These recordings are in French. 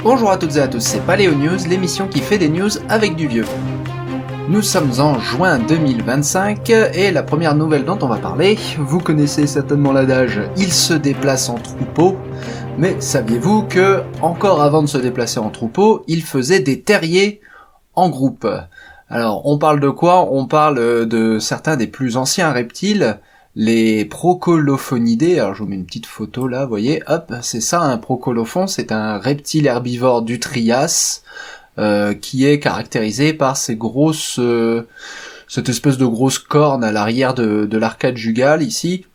Bonjour à toutes et à tous, c'est Paléo News, l'émission qui fait des news avec du vieux. Nous sommes en juin 2025 et la première nouvelle dont on va parler, vous connaissez certainement l'adage « il se déplace en troupeau », mais saviez-vous que, encore avant de se déplacer en troupeau, il faisait des terriers en groupe. Alors on parle de quoi ? On parle de certains des plus anciens reptiles, les Procolophonidae. Alors je vous mets une petite photo là, vous voyez, hop, c'est ça un procolophon, c'est un reptile herbivore du Trias, qui est caractérisé par ces grosses, cette espèce de grosses cornes à l'arrière de l'arcade jugale ici,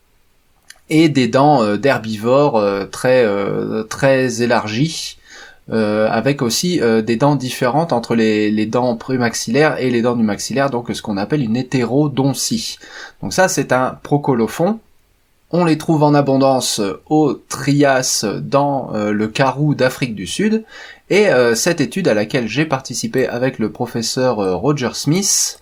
et des dents d'herbivore très élargies, avec aussi des dents différentes entre les dents prémaxillaires et les dents du maxillaire, donc ce qu'on appelle une hétérodontie. Donc ça c'est un procolophon. On les trouve en abondance au Trias dans le Karoo d'Afrique du Sud, et cette étude à laquelle j'ai participé avec le professeur Roger Smith,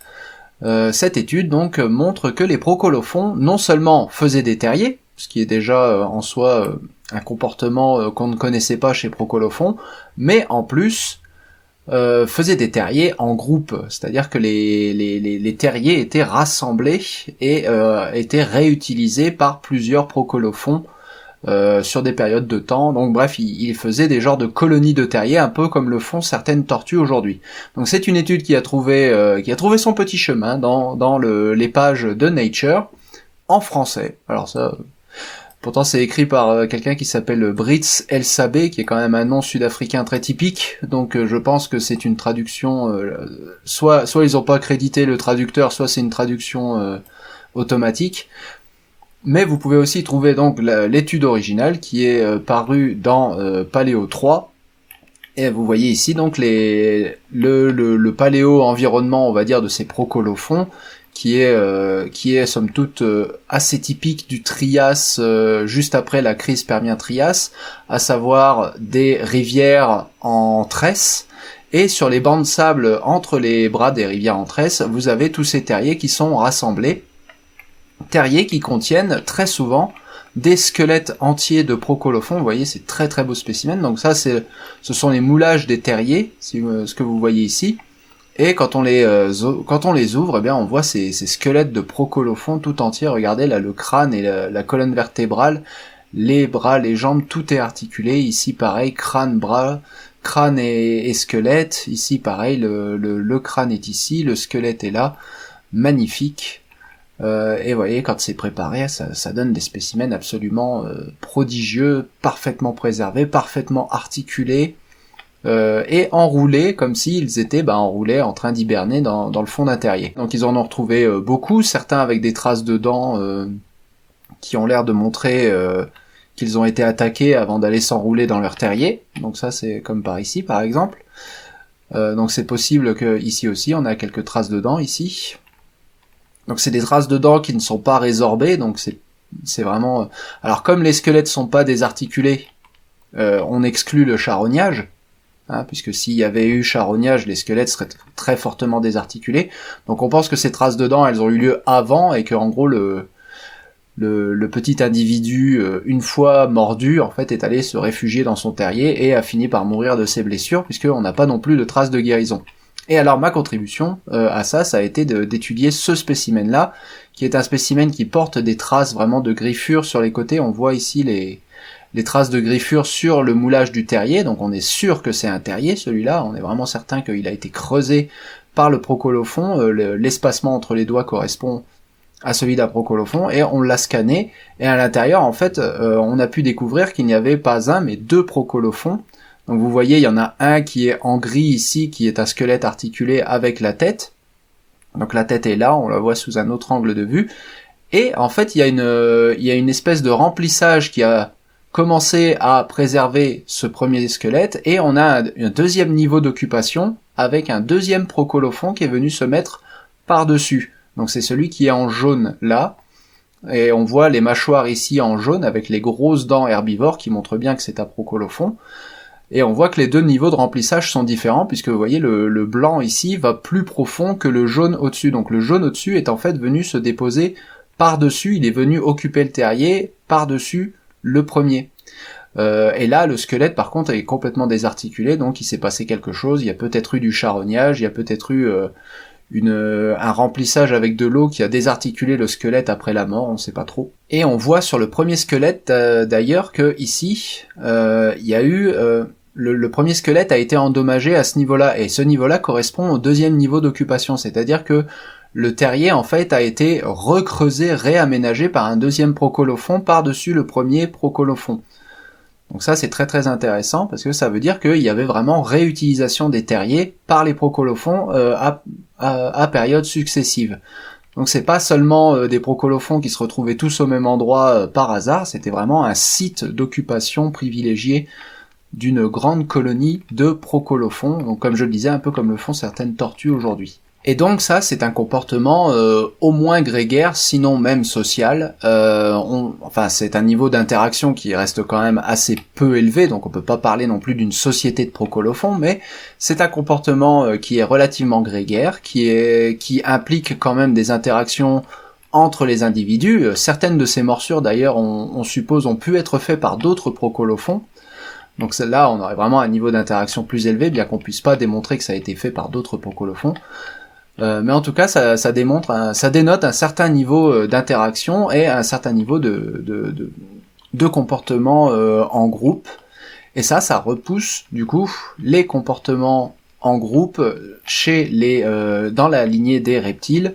cette étude donc montre que les procolophons non seulement faisaient des terriers, ce qui est déjà en soi un comportement qu'on ne connaissait pas chez Procolophon, mais en plus faisaient des terriers en groupe, c'est-à-dire que les terriers étaient rassemblés et étaient réutilisés par plusieurs Procolophons sur des périodes de temps. Donc bref, il faisait des genres de colonies de terriers, un peu comme le font certaines tortues aujourd'hui. Donc c'est une étude qui a trouvé son petit chemin dans les pages de Nature en français. Alors ça, pourtant c'est écrit par quelqu'un qui s'appelle Brits El Sabé, qui est quand même un nom sud-africain très typique, donc je pense que c'est une traduction, soit ils ont pas crédité le traducteur, soit c'est une traduction automatique. Mais vous pouvez aussi trouver donc l'étude originale qui est parue dans Paléo 3, et vous voyez ici donc le paléo environnement, on va dire, de ces procolophons, qui est somme toute assez typique du Trias, juste après la crise Permien-Trias, à savoir des rivières en tresse, et sur les bancs de sable entre les bras des rivières en tresse, vous avez tous ces terriers qui sont rassemblés, terriers qui contiennent très souvent des squelettes entiers de procolophons. Vous voyez, c'est très très beau spécimen. Donc ça, ce sont les moulages des terriers, ce que vous voyez ici. Et quand on les ouvre, eh bien, on voit ces squelettes de procolophons tout entiers. Regardez là, le crâne et la colonne vertébrale, les bras, les jambes, tout est articulé. Ici, pareil, crâne, bras, crâne et squelette. Ici, pareil, le crâne est ici, le squelette est là. Magnifique. Et vous voyez, quand c'est préparé, ça donne des spécimens absolument prodigieux, parfaitement préservés, parfaitement articulés. Et enroulés comme s'ils étaient enroulés en train d'hiberner dans le fond d'un terrier. Donc ils en ont retrouvé beaucoup, certains avec des traces de dents qui ont l'air de montrer qu'ils ont été attaqués avant d'aller s'enrouler dans leur terrier. Donc ça c'est comme par ici par exemple. Donc c'est possible que ici aussi on a quelques traces de dents ici. Donc c'est des traces de dents qui ne sont pas résorbées, donc c'est vraiment... Alors comme les squelettes sont pas désarticulés, on exclut le charognage. Puisque s'il y avait eu charognage, les squelettes seraient très fortement désarticulés. Donc on pense que ces traces de dents, elles ont eu lieu avant, et que en gros le petit individu, une fois mordu, en fait, est allé se réfugier dans son terrier et a fini par mourir de ses blessures, puisqu'on n'a pas non plus de traces de guérison. Et alors ma contribution à ça a été d'étudier ce spécimen-là, qui est un spécimen qui porte des traces vraiment de griffures sur les côtés. On voit ici les traces de griffures sur le moulage du terrier, donc on est sûr que c'est un terrier celui-là, on est vraiment certain qu'il a été creusé par le procolophon, l'espacement entre les doigts correspond à celui d'un procolophon, et on l'a scanné, et à l'intérieur en fait on a pu découvrir qu'il n'y avait pas un mais deux procolophons. Donc vous voyez, il y en a un qui est en gris ici, qui est un squelette articulé avec la tête, donc la tête est là, on la voit sous un autre angle de vue, et en fait il y a une espèce de remplissage qui a commencer à préserver ce premier squelette, et on a un deuxième niveau d'occupation avec un deuxième procolophon qui est venu se mettre par-dessus. Donc c'est celui qui est en jaune là, et on voit les mâchoires ici en jaune avec les grosses dents herbivores qui montrent bien que c'est un procolophon. Et on voit que les deux niveaux de remplissage sont différents, puisque vous voyez le blanc ici va plus profond que le jaune au-dessus. Donc le jaune au-dessus est en fait venu se déposer par-dessus, il est venu occuper le terrier par-dessus le premier. Et là, le squelette, par contre, est complètement désarticulé, donc il s'est passé quelque chose. Il y a peut-être eu du charognage, il y a peut-être eu un remplissage avec de l'eau qui a désarticulé le squelette après la mort, on sait pas trop. Et on voit sur le premier squelette, d'ailleurs, que ici, il y a eu... le premier squelette a été endommagé à ce niveau-là, et ce niveau-là correspond au deuxième niveau d'occupation, c'est-à-dire que le terrier, en fait, a été recreusé, réaménagé par un deuxième procolophon par-dessus le premier procolophon. Donc ça, c'est très très intéressant, parce que ça veut dire qu'il y avait vraiment réutilisation des terriers par les procolophons à périodes successives. Donc c'est pas seulement des procolophons qui se retrouvaient tous au même endroit par hasard, c'était vraiment un site d'occupation privilégié d'une grande colonie de procolophons, donc comme je le disais, un peu comme le font certaines tortues aujourd'hui. Et donc ça, c'est un comportement au moins grégaire, sinon même social. Enfin, c'est un niveau d'interaction qui reste quand même assez peu élevé, donc on peut pas parler non plus d'une société de procolophons, mais c'est un comportement qui est relativement grégaire, qui implique quand même des interactions entre les individus. Certaines de ces morsures, d'ailleurs, on suppose, ont pu être faites par d'autres procolophons. Donc celle-là, on aurait vraiment un niveau d'interaction plus élevé, bien qu'on puisse pas démontrer que ça a été fait par d'autres procolophons. Mais en tout cas, ça dénote un certain niveau d'interaction et un certain niveau de comportement en groupe. Et ça repousse du coup les comportements en groupe dans la lignée des reptiles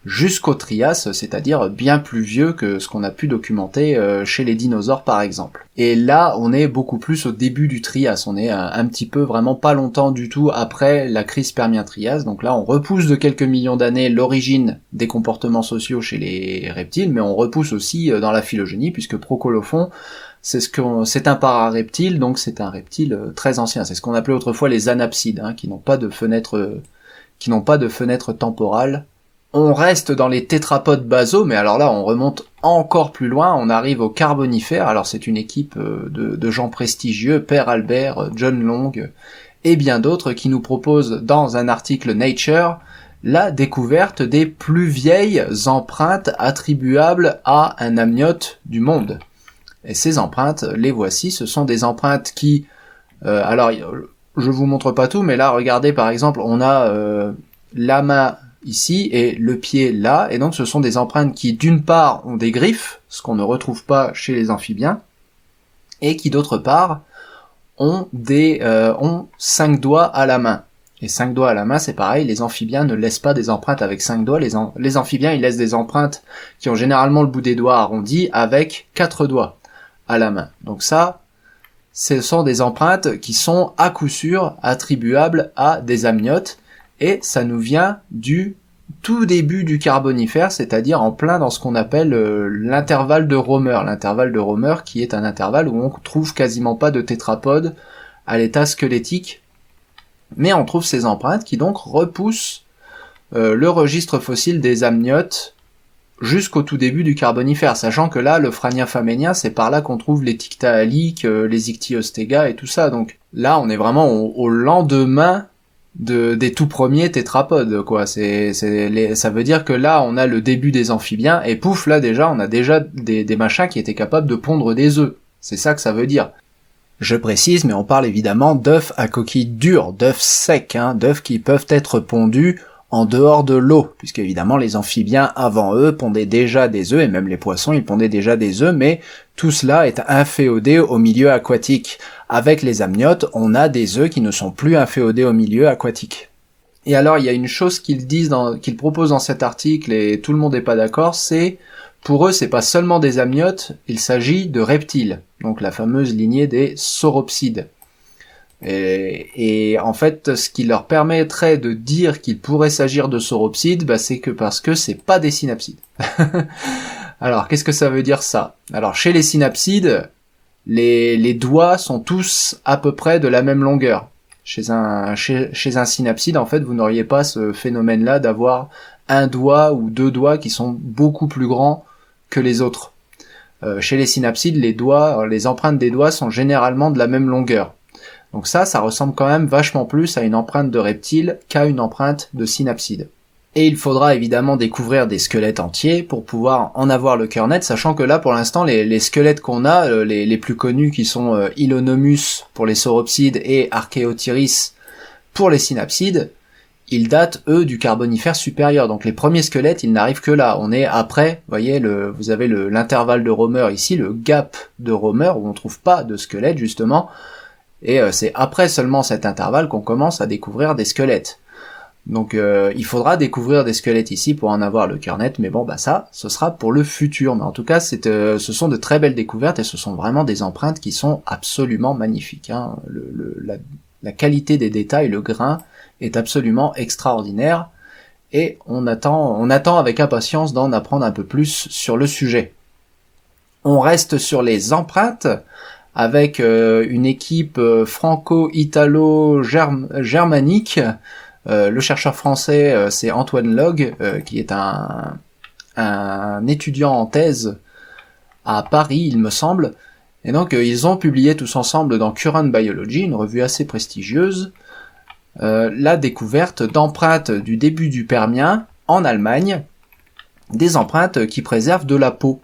jusqu'au Trias, c'est-à-dire bien plus vieux que ce qu'on a pu documenter chez les dinosaures par exemple. Et là, on est beaucoup plus au début du Trias, on est un petit peu vraiment pas longtemps du tout après la crise Permien-Trias, donc là on repousse de quelques millions d'années l'origine des comportements sociaux chez les reptiles, mais on repousse aussi dans la phylogénie, puisque Procolophon, c'est un parareptile, donc c'est un reptile très ancien, c'est ce qu'on appelait autrefois les anapsides, qui n'ont pas de fenêtre temporale. On reste dans les tétrapodes basaux, mais alors là, on remonte encore plus loin, on arrive au Carbonifère. Alors c'est une équipe de gens prestigieux, Père Albert, John Long et bien d'autres qui nous proposent dans un article Nature la découverte des plus vieilles empreintes attribuables à un amniote du monde. Et ces empreintes, les voici, ce sont des empreintes qui... alors, je vous montre pas tout, mais là, regardez, par exemple, on a la main ici et le pied là, et donc ce sont des empreintes qui d'une part ont des griffes, ce qu'on ne retrouve pas chez les amphibiens, et qui d'autre part ont 5 doigts à la main. Et 5 doigts à la main, c'est pareil, les amphibiens ne laissent pas des empreintes avec 5 doigts, les amphibiens ils laissent des empreintes qui ont généralement le bout des doigts arrondi avec 4 doigts à la main. Donc ça, ce sont des empreintes qui sont à coup sûr attribuables à des amniotes, et ça nous vient du tout début du Carbonifère, c'est-à-dire en plein dans ce qu'on appelle l'intervalle de Romer. L'intervalle de Romer qui est un intervalle où on trouve quasiment pas de tétrapodes à l'état squelettique, mais on trouve ces empreintes qui donc repoussent le registre fossile des amniotes jusqu'au tout début du Carbonifère, sachant que là, le Phragnia phaménien, c'est par là qu'on trouve les Tiktaalik, les Ichthyostega et tout ça. Donc là, on est vraiment au lendemain des tout premiers tétrapodes, quoi. Ça veut dire que là, on a le début des amphibiens, et pouf, là déjà, on a déjà des machins qui étaient capables de pondre des œufs. C'est ça que ça veut dire. Je précise, mais on parle évidemment d'œufs à coquille dure, d'œufs secs, d'œufs qui peuvent être pondus en dehors de l'eau, puisque évidemment les amphibiens avant eux pondaient déjà des œufs, et même les poissons ils pondaient déjà des œufs, mais tout cela est inféodé au milieu aquatique. Avec les amniotes, on a des œufs qui ne sont plus inféodés au milieu aquatique. Et alors il y a une chose qu'ils proposent dans cet article, et tout le monde n'est pas d'accord, c'est, pour eux c'est pas seulement des amniotes, il s'agit de reptiles, donc la fameuse lignée des sauropsides. Et en fait, ce qui leur permettrait de dire qu'il pourrait s'agir de sauropsides, c'est que parce que c'est pas des synapsides. Alors, qu'est-ce que ça veut dire ça? Alors, chez les synapsides, les doigts sont tous à peu près de la même longueur. Chez un synapside, en fait, vous n'auriez pas ce phénomène-là d'avoir un doigt ou deux doigts qui sont beaucoup plus grands que les autres. Chez les synapsides, les empreintes des doigts sont généralement de la même longueur. Donc ça ressemble quand même vachement plus à une empreinte de reptile qu'à une empreinte de synapside. Et il faudra évidemment découvrir des squelettes entiers pour pouvoir en avoir le cœur net, sachant que là, pour l'instant, les squelettes qu'on a, les plus connus qui sont Ilonomus pour les sauropsides et Archaeotyrus pour les synapsides, ils datent, eux, du Carbonifère supérieur. Donc les premiers squelettes, ils n'arrivent que là. On est après, vous avez l'intervalle de Romer ici, le gap de Romer, où on trouve pas de squelettes, justement. Et c'est après seulement cet intervalle qu'on commence à découvrir des squelettes. Donc il faudra découvrir des squelettes ici pour en avoir le cœur net, mais bon ça, ce sera pour le futur. Mais en tout cas, ce sont de très belles découvertes et ce sont vraiment des empreintes qui sont absolument magnifiques. Hein. La qualité des détails, le grain est absolument extraordinaire et on attend avec impatience d'en apprendre un peu plus sur le sujet. On reste sur les empreintes avec une équipe franco-italo-germanique. Le chercheur français, c'est Antoine Log, qui est un étudiant en thèse à Paris, il me semble. Et donc, ils ont publié tous ensemble dans Current Biology, une revue assez prestigieuse, la découverte d'empreintes du début du Permien, en Allemagne, des empreintes qui préservent de la peau.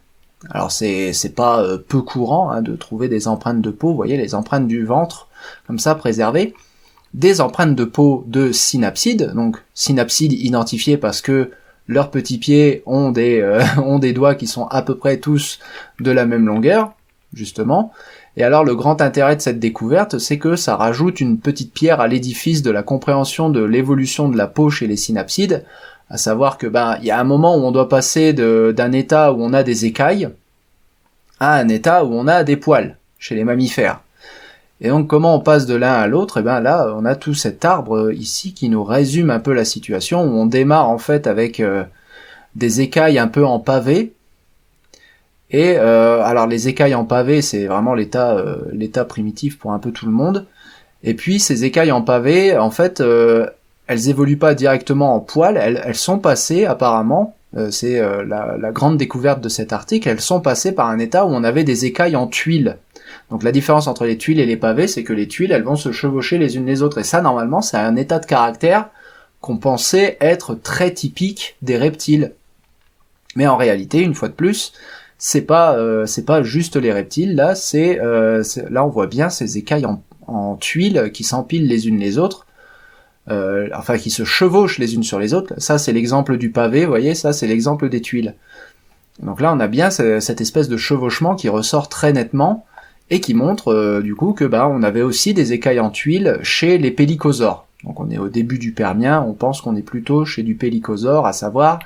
Alors, c'est pas peu courant hein, de trouver des empreintes de peau, vous voyez, les empreintes du ventre, comme ça, préservées. Des empreintes de peau de synapsides, donc synapsides identifiés parce que leurs petits pieds ont des doigts qui sont à peu près tous de la même longueur, justement. Et alors le grand intérêt de cette découverte, c'est que ça rajoute une petite pierre à l'édifice de la compréhension de l'évolution de la peau chez les synapsides, à savoir que il y a un moment où on doit passer d'un état où on a des écailles à un état où on a des poils chez les mammifères. Et donc comment on passe de l'un à l'autre? Et là on a tout cet arbre ici qui nous résume un peu la situation, où on démarre en fait avec des écailles un peu en pavé. Et alors les écailles en pavé, c'est vraiment l'état primitif pour un peu tout le monde. Et puis ces écailles en pavé, en fait, elles évoluent pas directement en poils, elles sont passées apparemment, c'est la grande découverte de cet article, elles sont passées par un état où on avait des écailles en tuiles. Donc la différence entre les tuiles et les pavés, c'est que les tuiles, elles vont se chevaucher les unes les autres. Et ça, normalement, c'est un état de caractère qu'on pensait être très typique des reptiles. Mais en réalité, une fois de plus, c'est pas juste les reptiles. Là, là on voit bien ces écailles en tuiles qui s'empilent les unes les autres. Qui se chevauchent les unes sur les autres. Ça, c'est l'exemple du pavé, vous voyez, ça, c'est l'exemple des tuiles. Donc là, on a bien cette espèce de chevauchement qui ressort très nettement, et qui montre du coup que on avait aussi des écailles en tuiles chez les pélycosaures. Donc on est au début du Permien, on pense qu'on est plutôt chez du pélycosaure, à savoir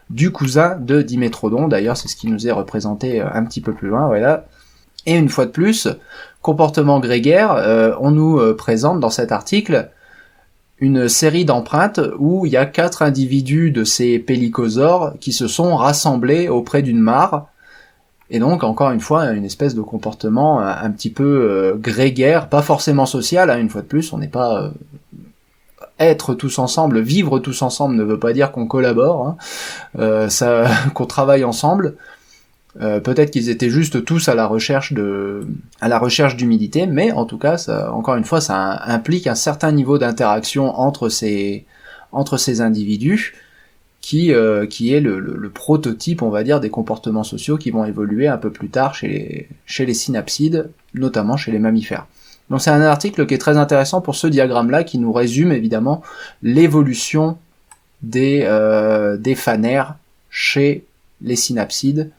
du cousin de Dimétrodon. D'ailleurs, c'est ce qui nous est représenté un petit peu plus loin, voilà. Et une fois de plus, comportement grégaire, on nous présente dans cet article une série d'empreintes où il y a 4 individus de ces pélycosaures qui se sont rassemblés auprès d'une mare. Et donc, encore une fois, une espèce de comportement un petit peu grégaire, pas forcément social, hein, une fois de plus, on n'est pas... être tous ensemble, vivre tous ensemble ne veut pas dire qu'on collabore, hein, qu'on travaille ensemble. Peut-être qu'ils étaient juste tous à la recherche d'humidité, mais en tout cas, ça, encore une fois, ça implique un certain niveau d'interaction entre ces individus, qui est le prototype, on va dire, des comportements sociaux qui vont évoluer un peu plus tard chez les synapsides, notamment chez les mammifères. Donc c'est un article qui est très intéressant pour ce diagramme-là, qui nous résume évidemment l'évolution des phanères chez les synapsides,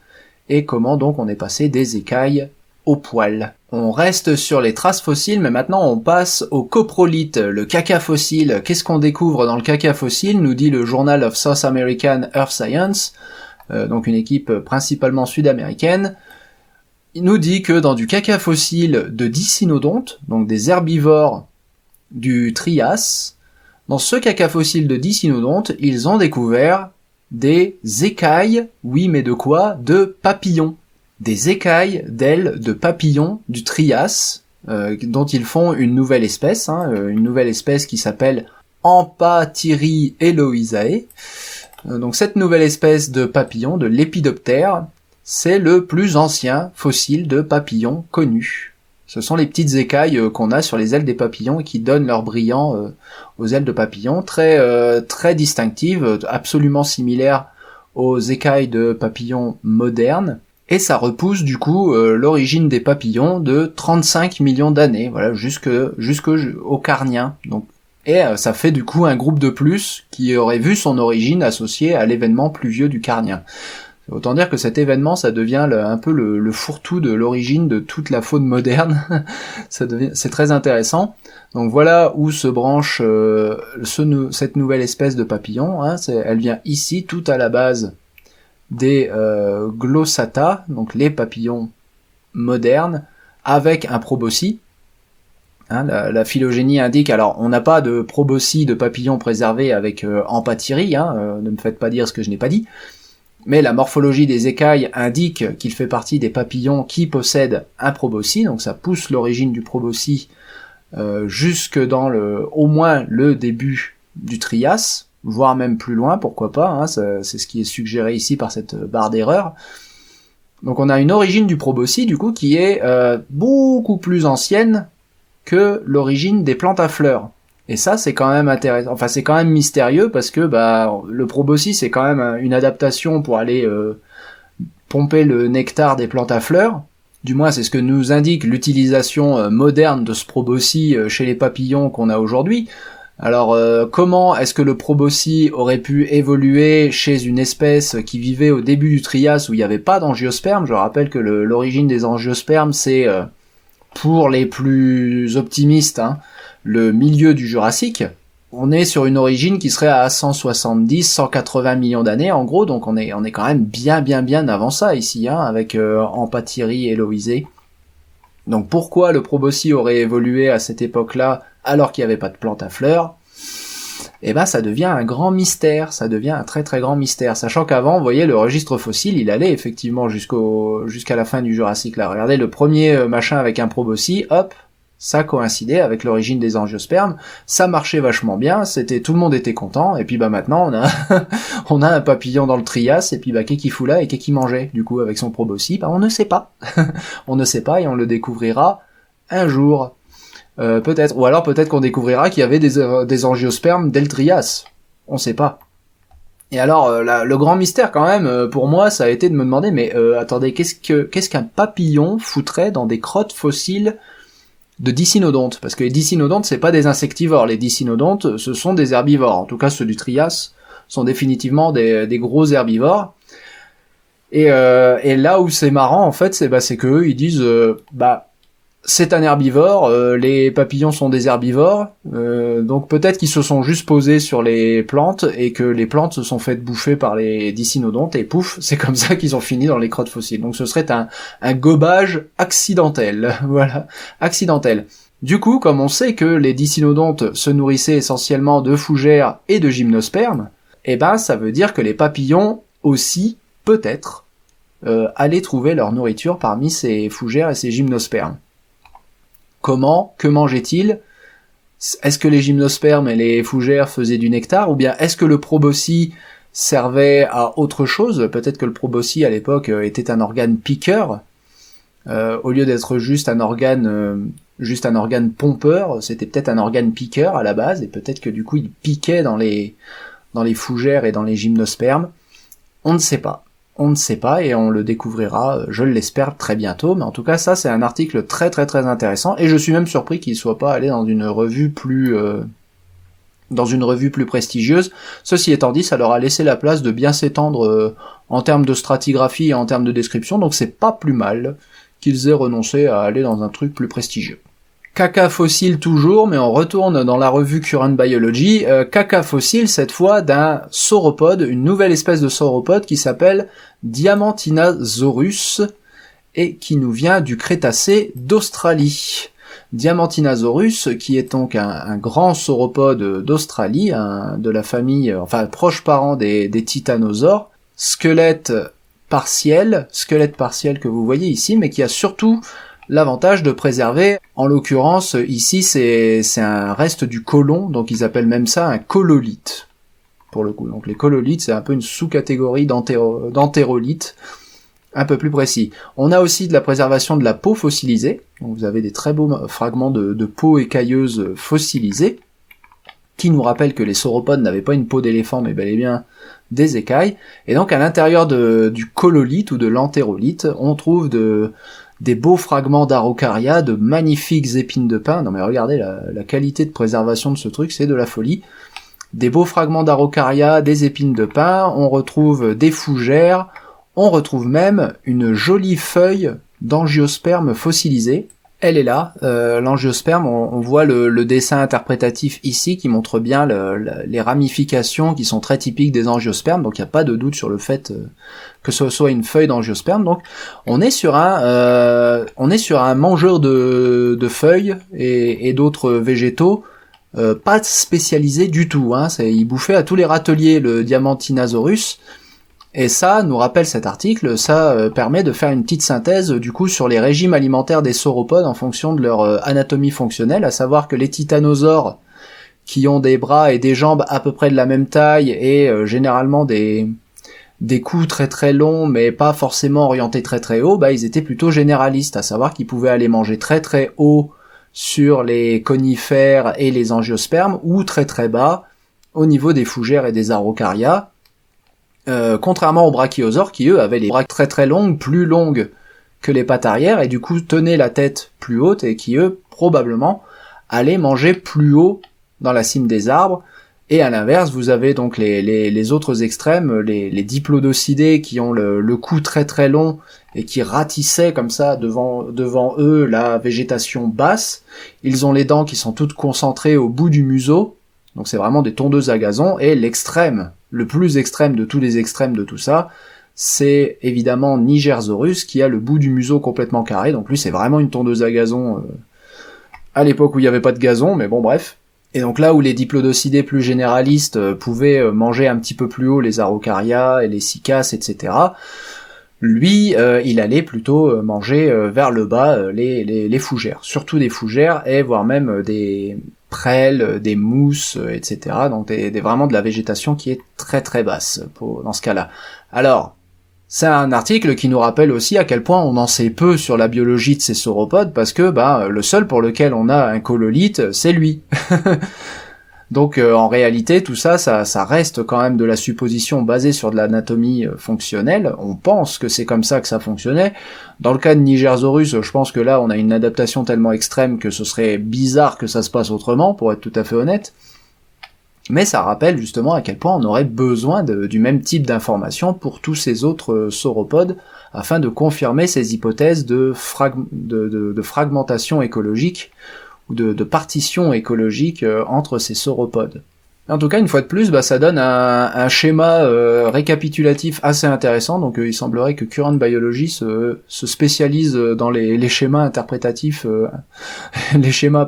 et comment donc on est passé des écailles aux poils. On reste sur les traces fossiles, mais maintenant on passe au coprolithe, le caca fossile. Qu'est-ce qu'on découvre dans le caca fossile, nous dit le Journal of South American Earth Science, donc une équipe principalement sud-américaine. Il nous dit que dans du caca fossile de dicynodontes, donc des herbivores du Trias, dans ce caca fossile de dicynodontes, ils ont découvert des écailles, oui mais de quoi? De papillons. Des écailles d'ailes de papillons du Trias, dont ils font une nouvelle espèce, une nouvelle espèce qui s'appelle Empathyri eloisae. Donc cette nouvelle espèce de papillon, de lépidoptère, c'est le plus ancien fossile de papillon connu. Ce sont les petites écailles qu'on a sur les ailes des papillons et qui donnent leur brillant aux ailes de papillons, très distinctives, absolument similaires aux écailles de papillons modernes. Et ça repousse du coup l'origine des papillons de 35 millions d'années, voilà, jusqu'au Carnien. Donc, et ça fait du coup un groupe de plus qui aurait vu son origine associée à l'événement pluvieux du Carnien. Autant dire que cet événement, ça devient un peu le fourre-tout de l'origine de toute la faune moderne. C'est très intéressant. Donc voilà où se branche cette nouvelle espèce de papillon. Hein. Elle vient ici, tout à la base des glossata, donc les papillons modernes, avec un proboscis. Hein, la phylogénie indique, alors on n'a pas de proboscis de papillons préservés avec empathyrie, ne me faites pas dire ce que je n'ai pas dit, mais la morphologie des écailles indique qu'il fait partie des papillons qui possèdent un proboscis, donc ça pousse l'origine du proboscis jusque dans au moins le début du Trias, voire même plus loin, pourquoi pas, hein, c'est ce qui est suggéré ici par cette barre d'erreur. Donc on a une origine du proboscis du coup qui est beaucoup plus ancienne que l'origine des plantes à fleurs. Et ça, c'est quand même intéressant. Enfin, c'est quand même mystérieux parce que le proboscis, c'est quand même une adaptation pour aller pomper le nectar des plantes à fleurs. Du moins, c'est ce que nous indique l'utilisation moderne de ce proboscis chez les papillons qu'on a aujourd'hui. Alors, comment est-ce que le proboscis aurait pu évoluer chez une espèce qui vivait au début du Trias où il n'y avait pas d'angiosperme? Je rappelle que l'origine des angiospermes, c'est, pour les plus optimistes, hein, le milieu du Jurassique. On est sur une origine qui serait à 170-180 millions d'années en gros, donc on est quand même bien avant ça ici, hein, avec Empathyrie et Loisée. Donc pourquoi le proboscis aurait évolué à cette époque-là alors qu'il n'y avait pas de plantes à fleurs? Eh ben ça devient un grand mystère, ça devient un très très grand mystère, sachant qu'avant, vous voyez, le registre fossile, il allait effectivement jusqu'à la fin du Jurassique là. Regardez, le premier machin avec un proboscis, hop, ça coïncidait avec l'origine des angiospermes, ça marchait vachement bien, tout le monde était content, et puis maintenant on a un papillon dans le Trias, et puis qu'est-ce qu'il fout là et qu'est-ce qu'il mangeait du coup avec son proboscis? On ne sait pas. On ne sait pas et on le découvrira un jour. Peut-être, ou alors peut-être qu'on découvrira qu'il y avait des angiospermes dès le Trias. On sait pas. Et alors, le grand mystère quand même, pour moi, ça a été de me demander, mais attendez, qu'est-ce qu'un papillon foutrait dans des crottes fossiles de dicynodontes? Parce que les dicynodontes, c'est pas des insectivores. Les dicynodontes, ce sont des herbivores. En tout cas, ceux du Trias sont définitivement des gros herbivores. Et là où c'est marrant, en fait, c'est que eux, ils disent, c'est un herbivore, les papillons sont des herbivores, donc peut-être qu'ils se sont juste posés sur les plantes et que les plantes se sont faites bouffer par les dicynodontes et pouf, c'est comme ça qu'ils ont fini dans les crottes fossiles. Donc ce serait un gobage accidentel, voilà, accidentel. Du coup, comme on sait que les dicynodontes se nourrissaient essentiellement de fougères et de gymnospermes, ça veut dire que les papillons aussi, peut-être, allaient trouver leur nourriture parmi ces fougères et ces gymnospermes. Comment? Que mangeait-il? Est-ce que les gymnospermes et les fougères faisaient du nectar? Ou bien est-ce que le proboscis servait à autre chose? Peut-être que le proboscis à l'époque était un organe piqueur. Au lieu d'être juste un organe pompeur, c'était peut-être un organe piqueur à la base, et peut-être que du coup il piquait dans les fougères et dans les gymnospermes. On ne sait pas. On ne sait pas et on le découvrira, je l'espère, très bientôt. Mais en tout cas, ça, c'est un article très très très intéressant. Et je suis même surpris qu'il soit pas allé dans une revue plus prestigieuse. Ceci étant dit, ça leur a laissé la place de bien s'étendre en termes de stratigraphie et en termes de description. Donc c'est pas plus mal qu'ils aient renoncé à aller dans un truc plus prestigieux. Caca fossile toujours, mais on retourne dans la revue Current Biology. Caca fossile, cette fois, d'un sauropode, une nouvelle espèce de sauropode qui s'appelle Diamantinasaurus et qui nous vient du Crétacé d'Australie. Diamantinasaurus, qui est donc un grand sauropode d'Australie, de la famille, proche parent des titanosaures, squelette partiel que vous voyez ici, mais qui a surtout l'avantage de préserver, en l'occurrence ici c'est un reste du côlon, donc ils appellent même ça un cololithe, pour le coup. Donc les cololithes c'est un peu une sous-catégorie d'entérolithes, un peu plus précis. On a aussi de la préservation de la peau fossilisée. Donc vous avez des très beaux fragments de peau écailleuse fossilisée, qui nous rappellent que les sauropodes n'avaient pas une peau d'éléphant, mais bel et bien des écailles. Et donc à l'intérieur du cololithe ou de l'entérolithe, on trouve des beaux fragments d'Araucaria, de magnifiques épines de pin. Non mais regardez la qualité de préservation de ce truc, c'est de la folie. Des beaux fragments d'Araucaria, des épines de pin, on retrouve des fougères, on retrouve même une jolie feuille d'angiosperme fossilisée. Elle est là, l'angiosperme, on voit le dessin interprétatif ici qui montre bien les ramifications qui sont très typiques des angiospermes, donc il n'y a pas de doute sur le fait que ce soit une feuille d'angiosperme. Donc on est sur un mangeur de feuilles et d'autres végétaux, pas spécialisé du tout, hein. Il bouffait à tous les râteliers le Diamantinosaurus. Et ça nous rappelle cet article, ça permet de faire une petite synthèse du coup sur les régimes alimentaires des sauropodes en fonction de leur anatomie fonctionnelle, à savoir que les titanosaures, qui ont des bras et des jambes à peu près de la même taille et généralement des coups très très longs mais pas forcément orientés très très haut, ils étaient plutôt généralistes, à savoir qu'ils pouvaient aller manger très très haut sur les conifères et les angiospermes ou très très bas au niveau des fougères et des araucaria. Contrairement aux brachiosaures qui eux avaient les bras très très longues, plus longues que les pattes arrière et du coup tenaient la tête plus haute et qui eux probablement allaient manger plus haut dans la cime des arbres. Et à l'inverse, vous avez donc les autres extrêmes, les diplodocidés qui ont le cou très très long et qui ratissaient comme ça devant eux la végétation basse. Ils ont les dents qui sont toutes concentrées au bout du museau, donc c'est vraiment des tondeuses à gazon. Et l'extrême, le plus extrême de tous les extrêmes de tout ça, c'est évidemment Nigersaurus qui a le bout du museau complètement carré, donc lui c'est vraiment une tondeuse à gazon à l'époque où il n'y avait pas de gazon, mais bon bref. Et donc là où les diplodocidés plus généralistes pouvaient manger un petit peu plus haut les araucaria et les cycas, etc., lui, il allait plutôt manger vers le bas les fougères, surtout des fougères et voire même des prêles, des mousses, etc. Donc vraiment de la végétation qui est très très basse dans ce cas-là. Alors, c'est un article qui nous rappelle aussi à quel point on en sait peu sur la biologie de ces sauropodes, parce que le seul pour lequel on a un cololithe, c'est lui. Donc en réalité, tout ça reste quand même de la supposition basée sur de l'anatomie fonctionnelle. On pense que c'est comme ça que ça fonctionnait. Dans le cas de Nigersaurus, je pense que là, on a une adaptation tellement extrême que ce serait bizarre que ça se passe autrement, pour être tout à fait honnête. Mais ça rappelle justement à quel point on aurait besoin du même type d'informations pour tous ces autres sauropodes, afin de confirmer ces hypothèses de fragmentation écologique, ou de partition écologique entre ces sauropodes. En tout cas, une fois de plus, ça donne un schéma récapitulatif assez intéressant. Donc il semblerait que Current Biology se spécialise dans les schémas interprétatifs, les schémas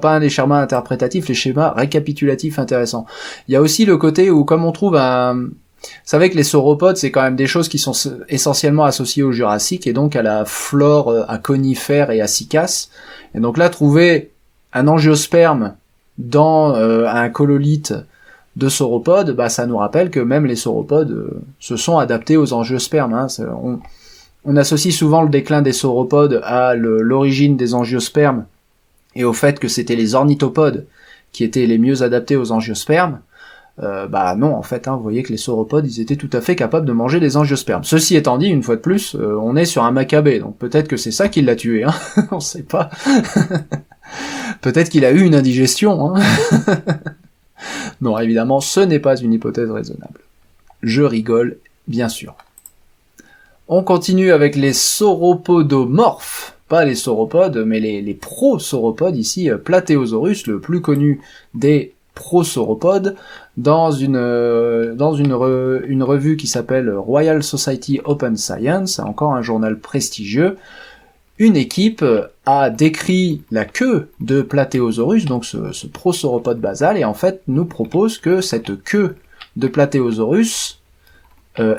interprétatifs, les schémas récapitulatifs intéressants. Il y a aussi le côté où, comme on trouve vous savez que les sauropodes, c'est quand même des choses qui sont essentiellement associées au Jurassique, et donc à la flore à conifères et à cycas. Et donc là, trouver un angiosperme dans un cololithe de sauropodes, ça nous rappelle que même les sauropodes se sont adaptés aux angiospermes. Hein. On associe souvent le déclin des sauropodes à l'origine des angiospermes et au fait que c'était les ornithopodes qui étaient les mieux adaptés aux angiospermes. Non, en fait, vous voyez que les sauropodes, ils étaient tout à fait capables de manger des angiospermes. Ceci étant dit, une fois de plus, on est sur un macabé, donc peut-être que c'est ça qui l'a tué, hein. On sait pas. Peut-être qu'il a eu une indigestion, hein. Non, évidemment, ce n'est pas une hypothèse raisonnable. Je rigole, bien sûr. On continue avec les sauropodomorphes, pas les sauropodes, mais les prosauropodes, ici, Plateosaurus, le plus connu des prosauropodes, dans une revue qui s'appelle Royal Society Open Science, encore un journal prestigieux. Une équipe a décrit la queue de Plateosaurus, donc ce prosauropode basal, et en fait nous propose que cette queue de Plateosaurus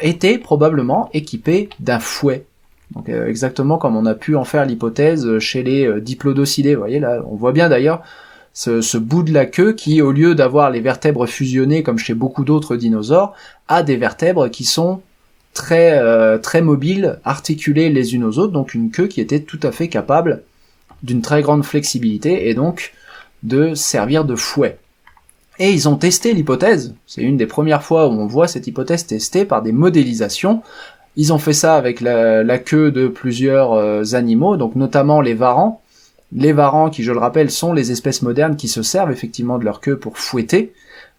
était probablement équipée d'un fouet. Donc exactement comme on a pu en faire l'hypothèse chez les diplodocidés. Vous voyez là, on voit bien d'ailleurs ce bout de la queue qui, au lieu d'avoir les vertèbres fusionnées comme chez beaucoup d'autres dinosaures, a des vertèbres qui sont très mobiles, articulées les unes aux autres, donc une queue qui était tout à fait capable d'une très grande flexibilité et donc de servir de fouet. Et ils ont testé l'hypothèse, c'est une des premières fois où on voit cette hypothèse testée par des modélisations. Ils ont fait ça avec la queue de plusieurs animaux, donc notamment les varans. Les varans, qui je le rappelle, sont les espèces modernes qui se servent effectivement de leur queue pour fouetter.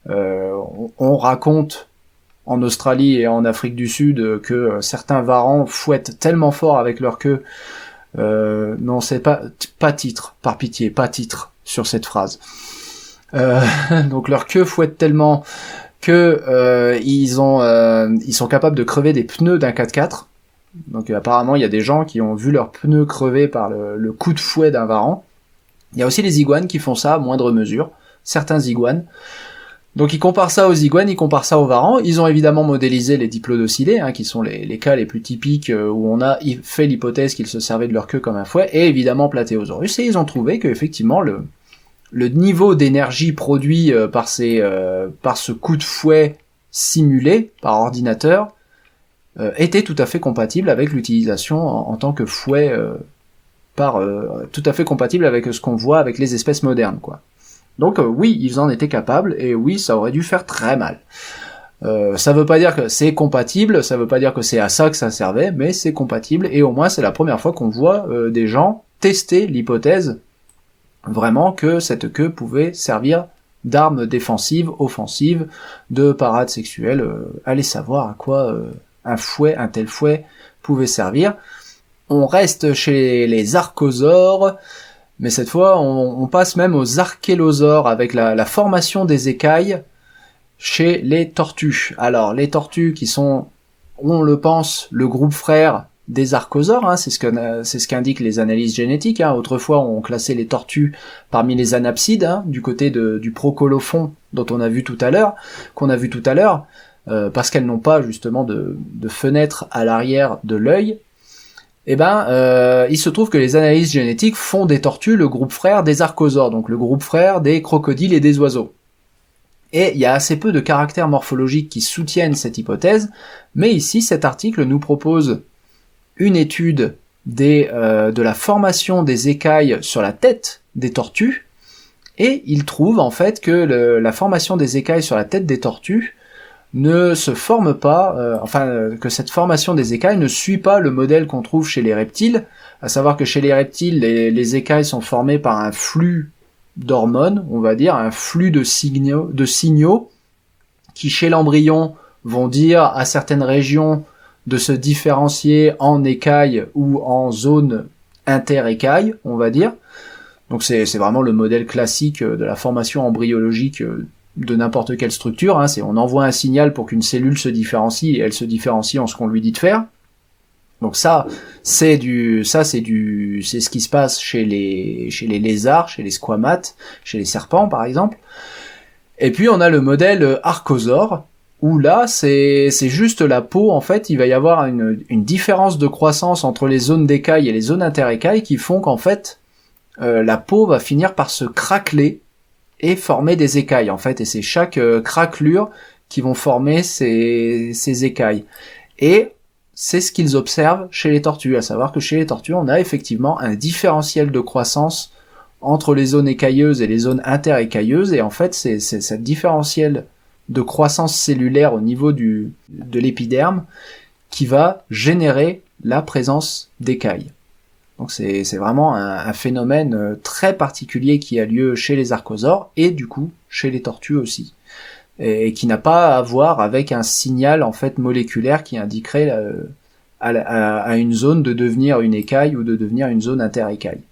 On raconte en Australie et en Afrique du Sud que certains varans fouettent tellement fort avec leur queue. Non, c'est pas titre, par pitié, pas titre sur cette phrase. Donc leur queue fouette tellement que ils sont capables de crever des pneus d'un 4x4. Donc apparemment il y a des gens qui ont vu leurs pneus crever par le coup de fouet d'un varan. Il y a aussi les iguanes qui font ça à moindre mesure, certains iguanes. Donc ils comparent ça aux iguanes, ils comparent ça aux varans. Ils ont évidemment modélisé les diplodocilés, qui sont les cas les plus typiques où on a fait l'hypothèse qu'ils se servaient de leur queue comme un fouet, et évidemment Plateosaurus, et ils ont trouvé que effectivement le niveau d'énergie produit par ce coup de fouet simulé par ordinateur était tout à fait compatible avec l'utilisation en tant que fouet tout à fait compatible avec ce qu'on voit avec les espèces modernes, quoi. Donc oui, ils en étaient capables, et oui, ça aurait dû faire très mal. Ça veut pas dire que c'est compatible, ça veut pas dire que c'est à ça que ça servait, mais c'est compatible, et au moins c'est la première fois qu'on voit des gens tester l'hypothèse vraiment que cette queue pouvait servir d'arme défensive, offensive, de parade sexuelle, allez savoir à quoi un tel fouet pouvait servir. On reste chez les archosaures, mais cette fois on passe même aux archélosaures avec la formation des écailles chez les tortues. Alors les tortues qui sont, on le pense, le groupe frère des archosaures, c'est ce qu'indiquent les analyses génétiques. Autrefois, on classait les tortues parmi les anapsides, du côté du procolophon dont qu'on a vu tout à l'heure, parce qu'elles n'ont pas justement de fenêtre à l'arrière de l'œil. Il se trouve que les analyses génétiques font des tortues le groupe frère des archosaures, donc le groupe frère des crocodiles et des oiseaux. Et il y a assez peu de caractères morphologiques qui soutiennent cette hypothèse, mais ici, cet article nous propose une étude de la formation des écailles sur la tête des tortues, et il trouve en fait que la formation des écailles sur la tête des tortues ne se forme pas, que cette formation des écailles ne suit pas le modèle qu'on trouve chez les reptiles, à savoir que chez les reptiles, les écailles sont formées par un flux d'hormones, on va dire, un flux de signaux qui chez l'embryon vont dire à certaines régions de se différencier en écailles ou en zone inter-écailles, on va dire. Donc c'est vraiment le modèle classique de la formation embryologique de n'importe quelle structure. C'est on envoie un signal pour qu'une cellule se différencie et elle se différencie en ce qu'on lui dit de faire. Donc c'est ce qui se passe chez les lézards, chez les squamates, chez les serpents par exemple. Et puis on a le modèle archosaure, où là, c'est juste la peau, en fait, il va y avoir une différence de croissance entre les zones d'écailles et les zones interécailles qui font qu'en fait, la peau va finir par se craqueler et former des écailles, en fait, et c'est chaque craquelure qui vont former ces écailles. Et c'est ce qu'ils observent chez les tortues, à savoir que chez les tortues, on a effectivement un différentiel de croissance entre les zones écailleuses et les zones interécailleuses, et en fait, c'est cette différentiel de croissance cellulaire au niveau de l'épiderme qui va générer la présence d'écailles. Donc c'est vraiment un phénomène très particulier qui a lieu chez les archosaures et du coup chez les tortues aussi, et qui n'a pas à voir avec un signal en fait moléculaire qui indiquerait à une zone de devenir une écaille ou de devenir une zone interécaille.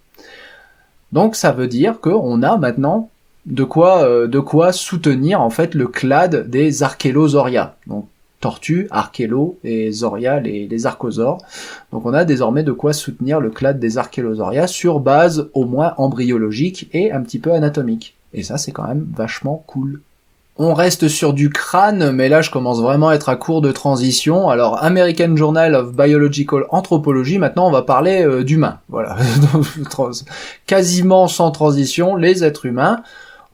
Donc ça veut dire qu'on a maintenant de quoi soutenir en fait le clade des Archelosauria. Donc tortues, archélo et zoria les archosaures. Donc on a désormais de quoi soutenir le clade des Archelosauria sur base au moins embryologique et un petit peu anatomique. Et ça c'est quand même vachement cool. On reste sur du crâne, mais là je commence vraiment à être à court de transition. Alors American Journal of Biological Anthropology, maintenant on va parler d'humains. Voilà, quasiment sans transition, les êtres humains.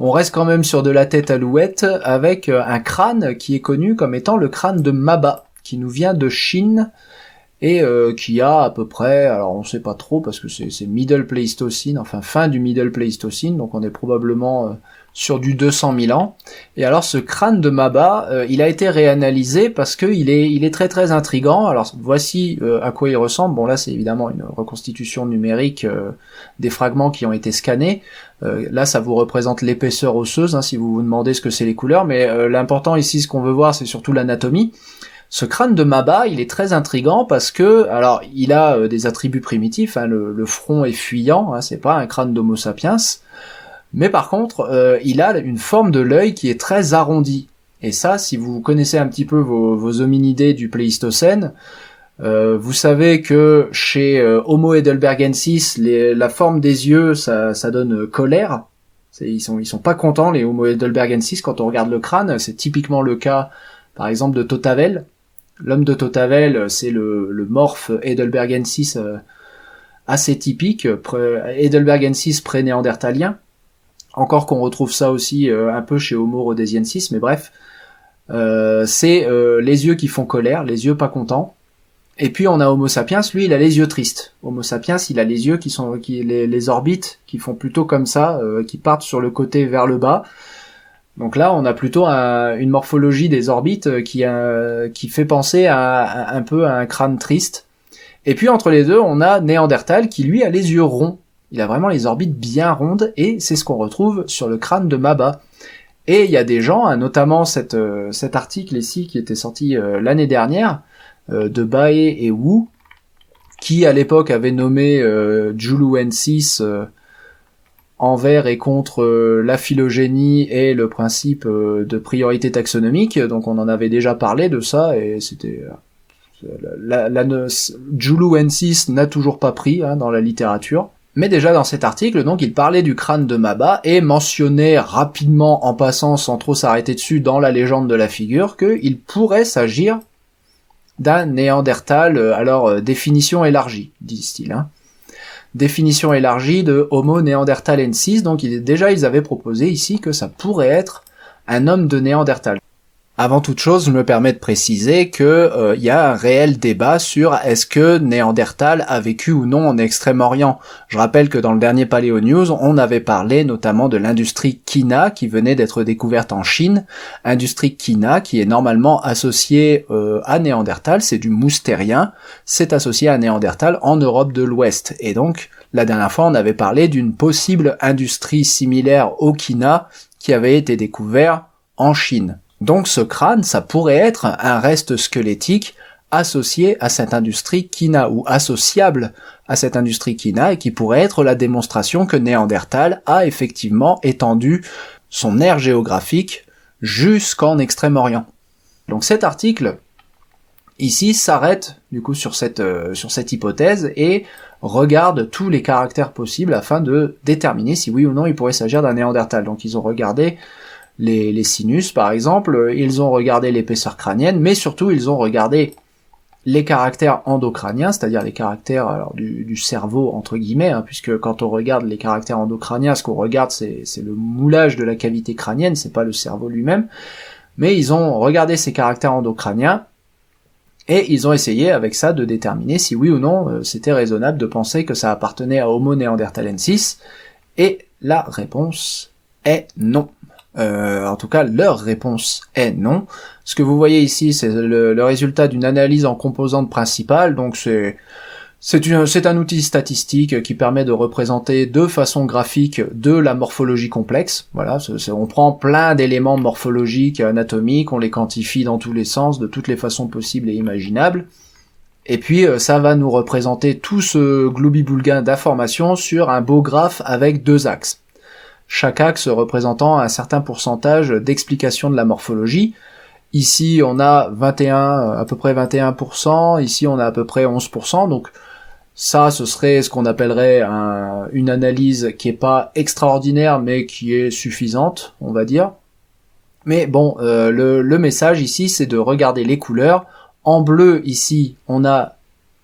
On reste quand même sur de la tête alouette avec un crâne qui est connu comme étant le crâne de Maba, qui nous vient de Chine et qui a à peu près, alors on sait pas trop parce que c'est Middle Pléistocène, enfin fin du Middle Pléistocène, donc on est probablement sur du 200 000 ans. Et alors ce crâne de Maba, il a été réanalysé parce que il est très très intriguant. Alors voici à quoi il ressemble. Bon là c'est évidemment une reconstitution numérique des fragments qui ont été scannés. Là ça vous représente l'épaisseur osseuse, hein, si vous vous demandez ce que c'est les couleurs, mais l'important ici, ce qu'on veut voir, c'est surtout l'anatomie. Ce crâne de Maba, il est très intriguant parce que, alors, il a des attributs primitifs, hein, le front est fuyant, hein, c'est pas un crâne d'Homo sapiens, mais par contre, il a une forme de l'œil qui est très arrondie. Et ça, si vous connaissez un petit peu vos hominidés du Pléistocène, vous savez que chez Homo heidelbergensis, la forme des yeux, ça donne colère. Ils sont pas contents, les Homo heidelbergensis, quand on regarde le crâne. C'est typiquement le cas, par exemple, de Tauthavell. L'homme de Tauthavell, c'est le morphe heidelbergensis assez typique, heidelbergensis pré-néandertalien. Encore qu'on retrouve ça aussi un peu chez Homo rhodesiensis, mais bref, c'est les yeux qui font colère, les yeux pas contents. Et puis on a Homo sapiens, lui il a les yeux tristes. Homo sapiens, il a les yeux les orbites qui font plutôt comme ça, qui partent sur le côté vers le bas. Donc là, on a plutôt une morphologie des orbites qui fait penser un peu à un crâne triste. Et puis entre les deux, on a Néandertal qui lui a les yeux ronds. Il a vraiment les orbites bien rondes et c'est ce qu'on retrouve sur le crâne de Maba. Et il y a des gens, hein, notamment cet article ici qui était sorti l'année dernière de Bae et Wu, qui à l'époque avait nommé Juluensis envers et contre la phylogénie et le principe de priorité taxonomique. Donc on en avait déjà parlé de ça et c'était Juluensis n'a toujours pas pris, hein, dans la littérature. Mais déjà dans cet article, donc, il parlait du crâne de Maba et mentionnait rapidement, en passant sans trop s'arrêter dessus dans la légende de la figure, qu'il pourrait s'agir d'un Néandertal, alors définition élargie, disent-ils, hein. Définition élargie de Homo neanderthalensis, donc ils avaient proposé ici que ça pourrait être un homme de Néandertal. Avant toute chose, je me permets de préciser que y a un réel débat sur est-ce que Néandertal a vécu ou non en Extrême-Orient. Je rappelle que dans le dernier Paléo News, on avait parlé notamment de l'industrie Quina qui venait d'être découverte en Chine. Industrie Quina qui est normalement associée à Néandertal, c'est du moustérien, c'est associé à Néandertal en Europe de l'Ouest. Et donc, la dernière fois, on avait parlé d'une possible industrie similaire au Quina qui avait été découvert en Chine. Donc ce crâne, ça pourrait être un reste squelettique associé à cette industrie Quina, ou associable à cette industrie Quina, et qui pourrait être la démonstration que Néandertal a effectivement étendu son aire géographique jusqu'en Extrême-Orient. Donc cet article, ici, s'arrête du coup sur cette hypothèse et regarde tous les caractères possibles afin de déterminer si oui ou non il pourrait s'agir d'un Néandertal. Donc ils ont regardé les sinus par exemple, ils ont regardé l'épaisseur crânienne, mais surtout ils ont regardé les caractères endocrâniens, c'est-à-dire les caractères alors, du cerveau entre guillemets, hein, puisque quand on regarde les caractères endocrâniens, ce qu'on regarde c'est le moulage de la cavité crânienne, c'est pas le cerveau lui-même, mais ils ont regardé ces caractères endocrâniens et ils ont essayé avec ça de déterminer si oui ou non c'était raisonnable de penser que ça appartenait à Homo neanderthalensis, et la réponse est non. En tout cas, leur réponse est non. Ce que vous voyez ici, c'est le résultat d'une analyse en composantes principales, donc c'est un outil statistique qui permet de représenter de façon graphique de la morphologie complexe. Voilà, on prend plein d'éléments morphologiques, anatomiques, on les quantifie dans tous les sens, de toutes les façons possibles et imaginables. Et puis ça va nous représenter tout ce gloubi-boulga d'informations sur un beau graphe avec deux axes. Chaque axe représentant un certain pourcentage d'explication de la morphologie. Ici, on a à peu près 21%, ici on a à peu près 11%, donc ça, ce serait ce qu'on appellerait une analyse qui est pas extraordinaire, mais qui est suffisante, on va dire. Mais bon, le message ici, c'est de regarder les couleurs. En bleu, ici, on a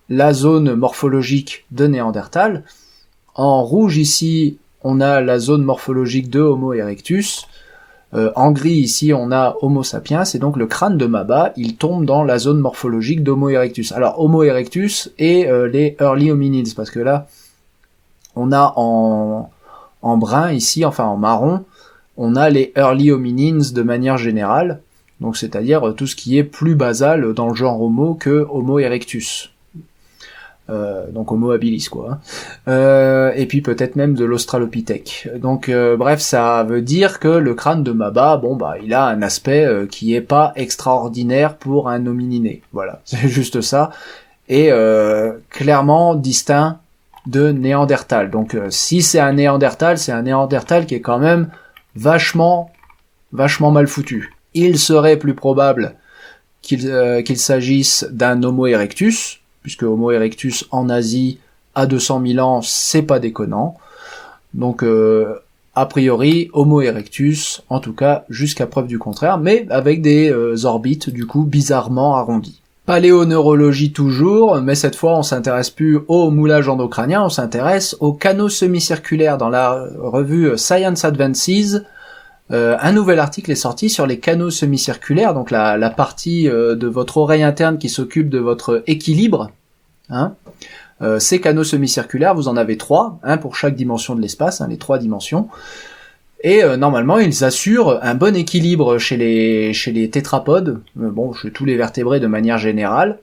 la zone morphologique de Néandertal. En rouge, ici, on a la zone morphologique de Homo erectus. En gris, ici, on a Homo sapiens, et donc le crâne de Maba, il tombe dans la zone morphologique d'Homo erectus. Alors, Homo erectus et les early hominids, parce que là, on a en brun ici, enfin en marron, on a les early hominins de manière générale, donc c'est-à-dire tout ce qui est plus basal dans le genre Homo que Homo erectus. Donc Homo habilis quoi. Et puis peut-être même de l'Australopithèque. Donc bref, ça veut dire que le crâne de Maba, bon bah il a un aspect qui est pas extraordinaire pour un homininé. Voilà, c'est juste ça. Et clairement distinct de Néandertal. Donc si c'est un Néandertal qui est quand même vachement mal foutu. Il serait plus probable qu'il s'agisse d'un Homo erectus, puisque Homo erectus en Asie à 200 000 ans, c'est pas déconnant. Donc a priori Homo erectus, en tout cas jusqu'à preuve du contraire, mais avec des orbites du coup bizarrement arrondies. Paléoneurologie toujours, mais cette fois on s'intéresse plus au moulage endocrânien, on s'intéresse aux canaux semi-circulaires. Dans la revue Science Advances, un nouvel article est sorti sur les canaux semi-circulaires, donc la partie de votre oreille interne qui s'occupe de votre équilibre. Ces canaux semi-circulaires, vous en avez 3, un pour chaque dimension de l'espace, les 3 dimensions. Et normalement, ils assurent un bon équilibre chez les tétrapodes, chez tous les vertébrés de manière générale,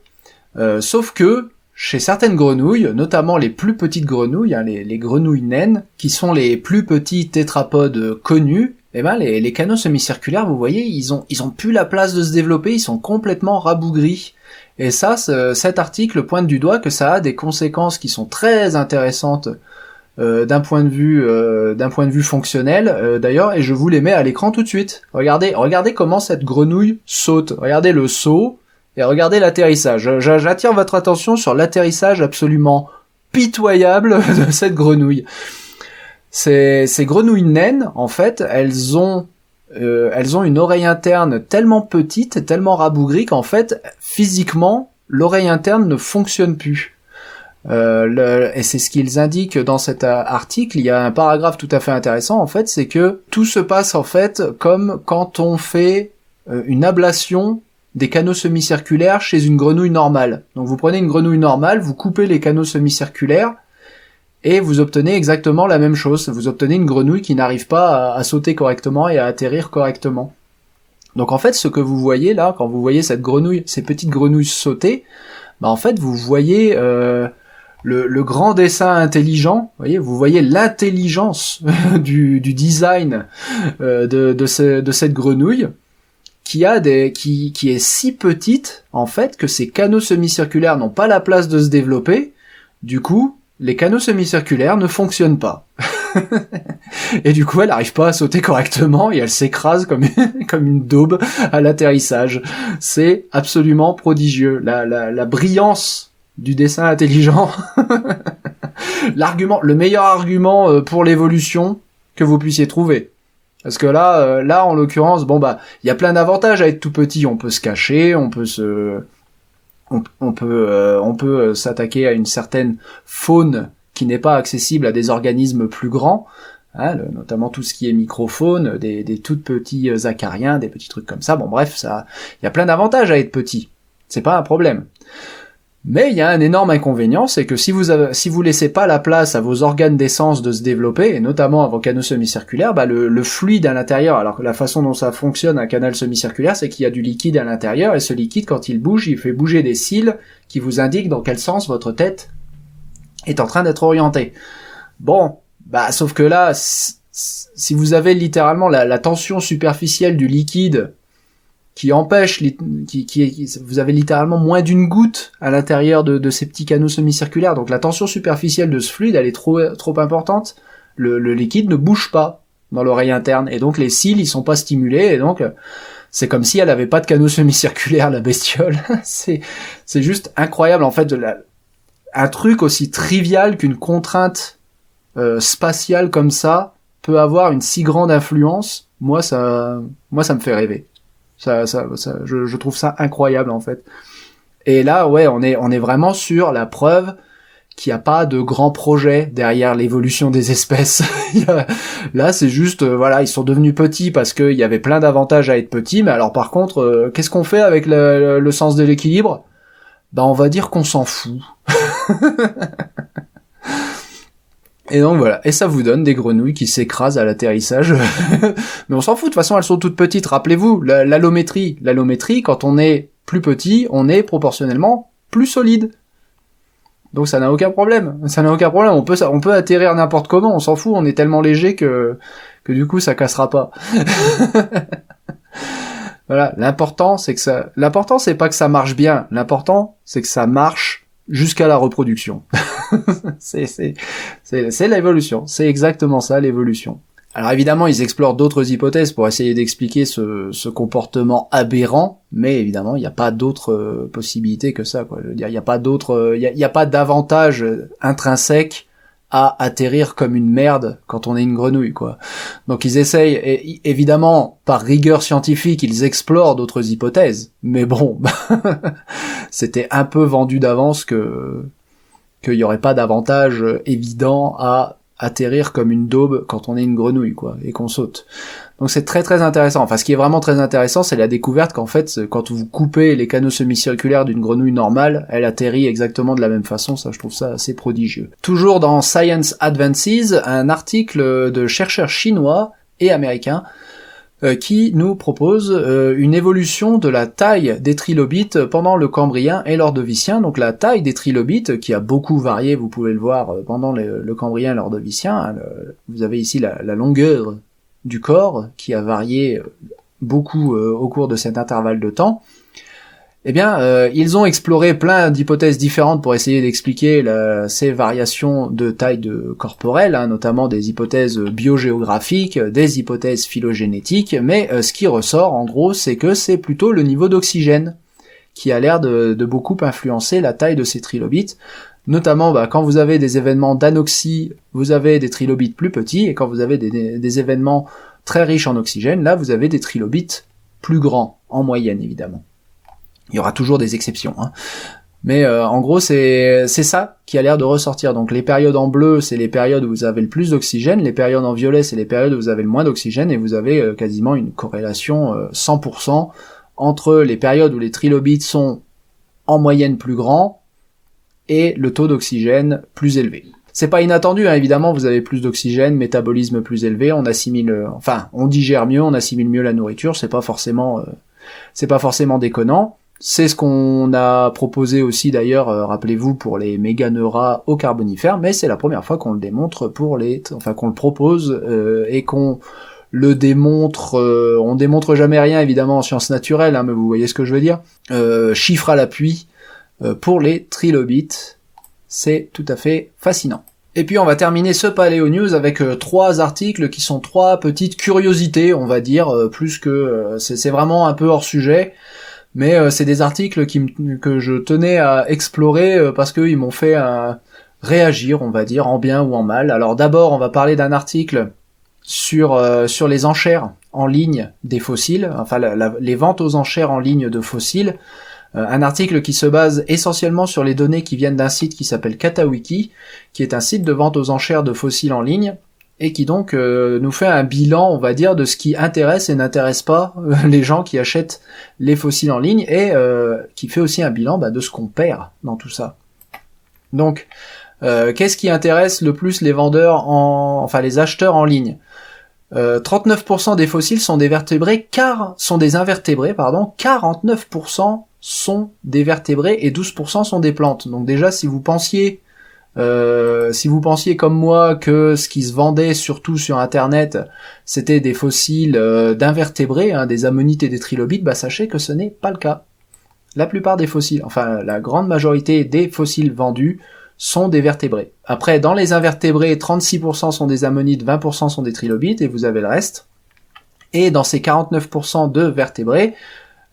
sauf que chez certaines grenouilles, notamment les plus petites grenouilles, les grenouilles naines, qui sont les plus petits tétrapodes connus, les canaux semi-circulaires, vous voyez, ils ont plus la place de se développer, ils sont complètement rabougris. Et ça, cet article pointe du doigt que ça a des conséquences qui sont très intéressantes d'un point de vue fonctionnel d'ailleurs, et je vous les mets à l'écran tout de suite. Regardez comment cette grenouille saute. Regardez le saut et regardez l'atterrissage. J'attire votre attention sur l'atterrissage absolument pitoyable de cette grenouille. Ces grenouilles naines, en fait, elles ont une oreille interne tellement petite, tellement rabougrie qu'en fait, physiquement, l'oreille interne ne fonctionne plus. Et c'est ce qu'ils indiquent dans cet article. Il y a un paragraphe tout à fait intéressant, en fait, c'est que tout se passe, en fait, comme quand on fait une ablation des canaux semi-circulaires chez une grenouille normale. Donc vous prenez une grenouille normale, vous coupez les canaux semi-circulaires, et vous obtenez exactement la même chose. Vous obtenez une grenouille qui n'arrive pas à sauter correctement et à atterrir correctement. Donc en fait, ce que vous voyez là, quand vous voyez ces petites grenouilles sauter, en fait, vous voyez le grand dessin intelligent, vous voyez l'intelligence du design de cette grenouille qui est si petite en fait que ces canaux semi-circulaires n'ont pas la place de se développer. Du coup, les canaux semi-circulaires ne fonctionnent pas. Et du coup, elle n'arrive pas à sauter correctement et elle s'écrase comme une daube à l'atterrissage. C'est absolument prodigieux. La brillance du dessin intelligent. Le meilleur argument pour l'évolution que vous puissiez trouver. Parce que là, en l'occurrence, il y a plein d'avantages à être tout petit. On peut se cacher, on peut s'attaquer à une certaine faune qui n'est pas accessible à des organismes plus grands, notamment tout ce qui est microfaune, des tout petits acariens, des petits trucs comme ça. Il y a plein d'avantages à être petit. C'est pas un problème. Mais il y a un énorme inconvénient, c'est que si vous laissez pas la place à vos organes d'essence de se développer, et notamment à vos canaux semi-circulaires, le fluide à l'intérieur, alors que la façon dont ça fonctionne un canal semi-circulaire, c'est qu'il y a du liquide à l'intérieur, et ce liquide, quand il bouge, il fait bouger des cils qui vous indiquent dans quel sens votre tête est en train d'être orientée. Sauf que là, si vous avez littéralement la tension superficielle du liquide qui empêche, vous avez littéralement moins d'une goutte à l'intérieur de ces petits canaux semi-circulaires, donc la tension superficielle de ce fluide, elle est trop importante, le liquide ne bouge pas dans l'oreille interne, et donc les cils, ils sont pas stimulés, et donc c'est comme si elle avait pas de canaux semi-circulaires, la bestiole. c'est juste incroyable, en fait, un truc aussi trivial qu'une contrainte spatiale comme ça peut avoir une si grande influence. Moi, ça me fait rêver. Je trouve ça incroyable, en fait. Et là, on est vraiment sur la preuve qu'il n'y a pas de grand projet derrière l'évolution des espèces. Là, c'est juste, voilà, ils sont devenus petits parce qu'il y avait plein d'avantages à être petits, mais alors par contre, qu'est-ce qu'on fait avec le sens de l'équilibre? Bah, on va dire qu'on s'en fout. Et donc voilà, et ça vous donne des grenouilles qui s'écrasent à l'atterrissage. Mais on s'en fout, de toute façon elles sont toutes petites. Rappelez-vous, l'allométrie, quand on est plus petit, on est proportionnellement plus solide. Donc ça n'a aucun problème. On peut atterrir n'importe comment, on s'en fout, on est tellement léger que du coup ça cassera pas. Voilà, l'important c'est pas que ça marche bien, l'important c'est que ça marche jusqu'à la reproduction. c'est l'évolution, c'est exactement ça l'évolution. Alors évidemment, ils explorent d'autres hypothèses pour essayer d'expliquer ce comportement aberrant, mais évidemment, il n'y a pas d'autres possibilités que ça, quoi. Je veux dire, il n'y a pas d'autres, il y a pas d'avantage intrinsèque à atterrir comme une merde quand on est une grenouille, quoi. Donc ils essayent, et évidemment, par rigueur scientifique, ils explorent d'autres hypothèses, mais bon, c'était un peu vendu d'avance qu'il y aurait pas d'avantage évident à atterrir comme une daube quand on est une grenouille, quoi, et qu'on saute. Donc c'est très très intéressant. Enfin, ce qui est vraiment très intéressant, c'est la découverte qu'en fait, quand vous coupez les canaux semi-circulaires d'une grenouille normale, elle atterrit exactement de la même façon. Ça, je trouve ça assez prodigieux. Toujours dans Science Advances, un article de chercheurs chinois et américains qui nous propose une évolution de la taille des trilobites pendant le Cambrien et l'Ordovicien. Donc la taille des trilobites, qui a beaucoup varié, vous pouvez le voir, pendant le Cambrien et l'Ordovicien. Vous avez ici la longueur du corps, qui a varié beaucoup au cours de cet intervalle de temps. Eh bien, ils ont exploré plein d'hypothèses différentes pour essayer d'expliquer ces variations de taille corporelle, hein, notamment des hypothèses biogéographiques, des hypothèses phylogénétiques, mais ce qui ressort, en gros, c'est que c'est plutôt le niveau d'oxygène qui a l'air de beaucoup influencer la taille de ces trilobites. Notamment, quand vous avez des événements d'anoxie, vous avez des trilobites plus petits, et quand vous avez des événements très riches en oxygène, là, vous avez des trilobites plus grands, en moyenne, évidemment. Il y aura toujours des exceptions, hein. Mais en gros, c'est ça qui a l'air de ressortir. Donc les périodes en bleu, c'est les périodes où vous avez le plus d'oxygène, les périodes en violet, c'est les périodes où vous avez le moins d'oxygène, et vous avez quasiment une corrélation 100% entre les périodes où les trilobites sont en moyenne plus grands et le taux d'oxygène plus élevé. C'est pas inattendu, hein, évidemment, vous avez plus d'oxygène, métabolisme plus élevé, on digère mieux, on assimile mieux la nourriture, c'est pas forcément déconnant. C'est ce qu'on a proposé aussi d'ailleurs, rappelez-vous, pour les méganeuras au Carbonifère, mais c'est la première fois qu'on le démontre qu'on le propose et qu'on le démontre. On démontre jamais rien évidemment en sciences naturelles, hein, mais vous voyez ce que je veux dire. Chiffre à l'appui pour les trilobites, c'est tout à fait fascinant. Et puis on va terminer ce Paléo News avec 3 articles qui sont 3 petites curiosités, on va dire, plus que c'est vraiment un peu hors sujet. Mais c'est des articles que je tenais à explorer parce qu'ils m'ont fait réagir, on va dire, en bien ou en mal. Alors d'abord, on va parler d'un article sur les enchères en ligne des fossiles, enfin les ventes aux enchères en ligne de fossiles. Un article qui se base essentiellement sur les données qui viennent d'un site qui s'appelle Katawiki, qui est un site de vente aux enchères de fossiles en ligne, et qui donc nous fait un bilan, on va dire, de ce qui intéresse et n'intéresse pas les gens qui achètent les fossiles en ligne, et qui fait aussi un bilan de ce qu'on perd dans tout ça. Donc, qu'est-ce qui intéresse le plus les vendeurs les acheteurs en ligne? 39% des fossiles sont des invertébrés, 49% sont des vertébrés et 12% sont des plantes. Donc déjà, si vous pensiez comme moi que ce qui se vendait surtout sur internet c'était des fossiles d'invertébrés, hein, des ammonites et des trilobites, sachez que ce n'est pas le cas. La plupart des fossiles, enfin la grande majorité des fossiles vendus sont des vertébrés. Après, dans les invertébrés, 36% sont des ammonites, 20% sont des trilobites et vous avez le reste. Et dans ces 49% de vertébrés,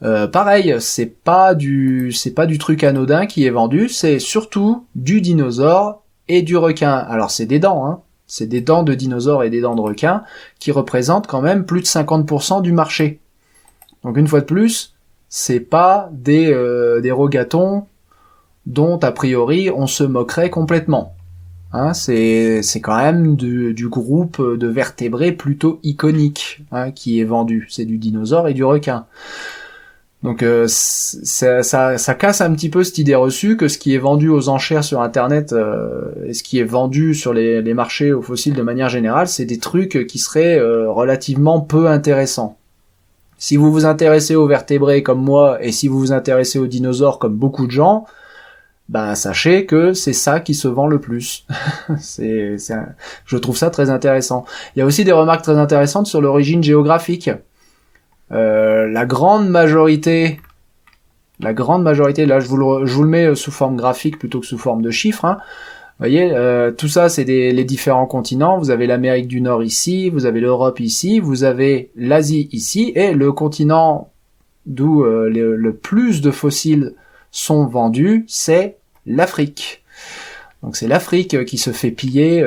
pareil, c'est pas du truc anodin qui est vendu, c'est surtout du dinosaure et du requin. Alors c'est des dents, hein. C'est des dents de dinosaures et des dents de requin qui représentent quand même plus de 50% du marché. Donc une fois de plus, c'est pas des rogatons, dont a priori on se moquerait complètement. Hein, c'est quand même du groupe de vertébrés plutôt iconique, hein, qui est vendu. C'est du dinosaure et du requin. Donc ça casse un petit peu cette idée reçue que ce qui est vendu aux enchères sur Internet et ce qui est vendu sur les marchés aux fossiles de manière générale, c'est des trucs qui seraient relativement peu intéressants. Si vous vous intéressez aux vertébrés comme moi et si vous vous intéressez aux dinosaures comme beaucoup de gens, ben sachez que c'est ça qui se vend le plus. Je trouve ça très intéressant. Il y a aussi des remarques très intéressantes sur l'origine géographique. La grande majorité, là je vous le mets sous forme graphique plutôt que sous forme de chiffres, hein. Vous voyez, tout ça c'est les différents continents. Vous avez l'Amérique du Nord ici, vous avez l'Europe ici, vous avez l'Asie ici, et le continent d'où le plus de fossiles sont vendus, c'est l'Afrique. Donc c'est l'Afrique qui se fait piller,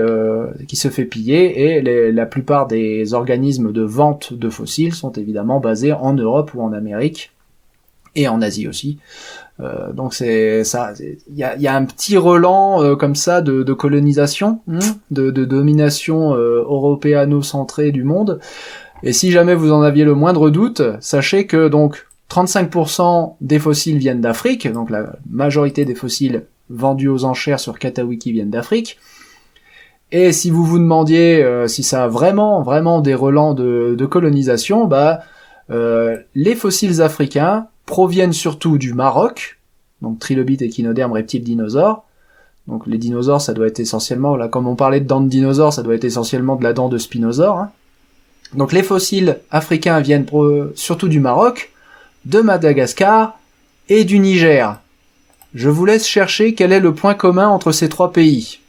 et la plupart des organismes de vente de fossiles sont évidemment basés en Europe ou en Amérique et en Asie aussi. Donc c'est ça, il y a un petit relent comme ça de colonisation, de domination européano-centrée du monde. Et si jamais vous en aviez le moindre doute, sachez que donc 35% des fossiles viennent d'Afrique, donc la majorité des fossiles vendus aux enchères sur Katawiki viennent d'Afrique. Et si vous vous demandiez si ça a vraiment des relents de colonisation, les fossiles africains proviennent surtout du Maroc, donc trilobites, échinodermes, reptiles, dinosaures. Donc les dinosaures, ça doit être essentiellement, là comme on parlait de dents de dinosaures, ça doit être essentiellement de la dent de spinosaure, hein. Donc les fossiles africains viennent surtout du Maroc, de Madagascar et du Niger. Je vous laisse chercher quel est le point commun entre ces trois pays.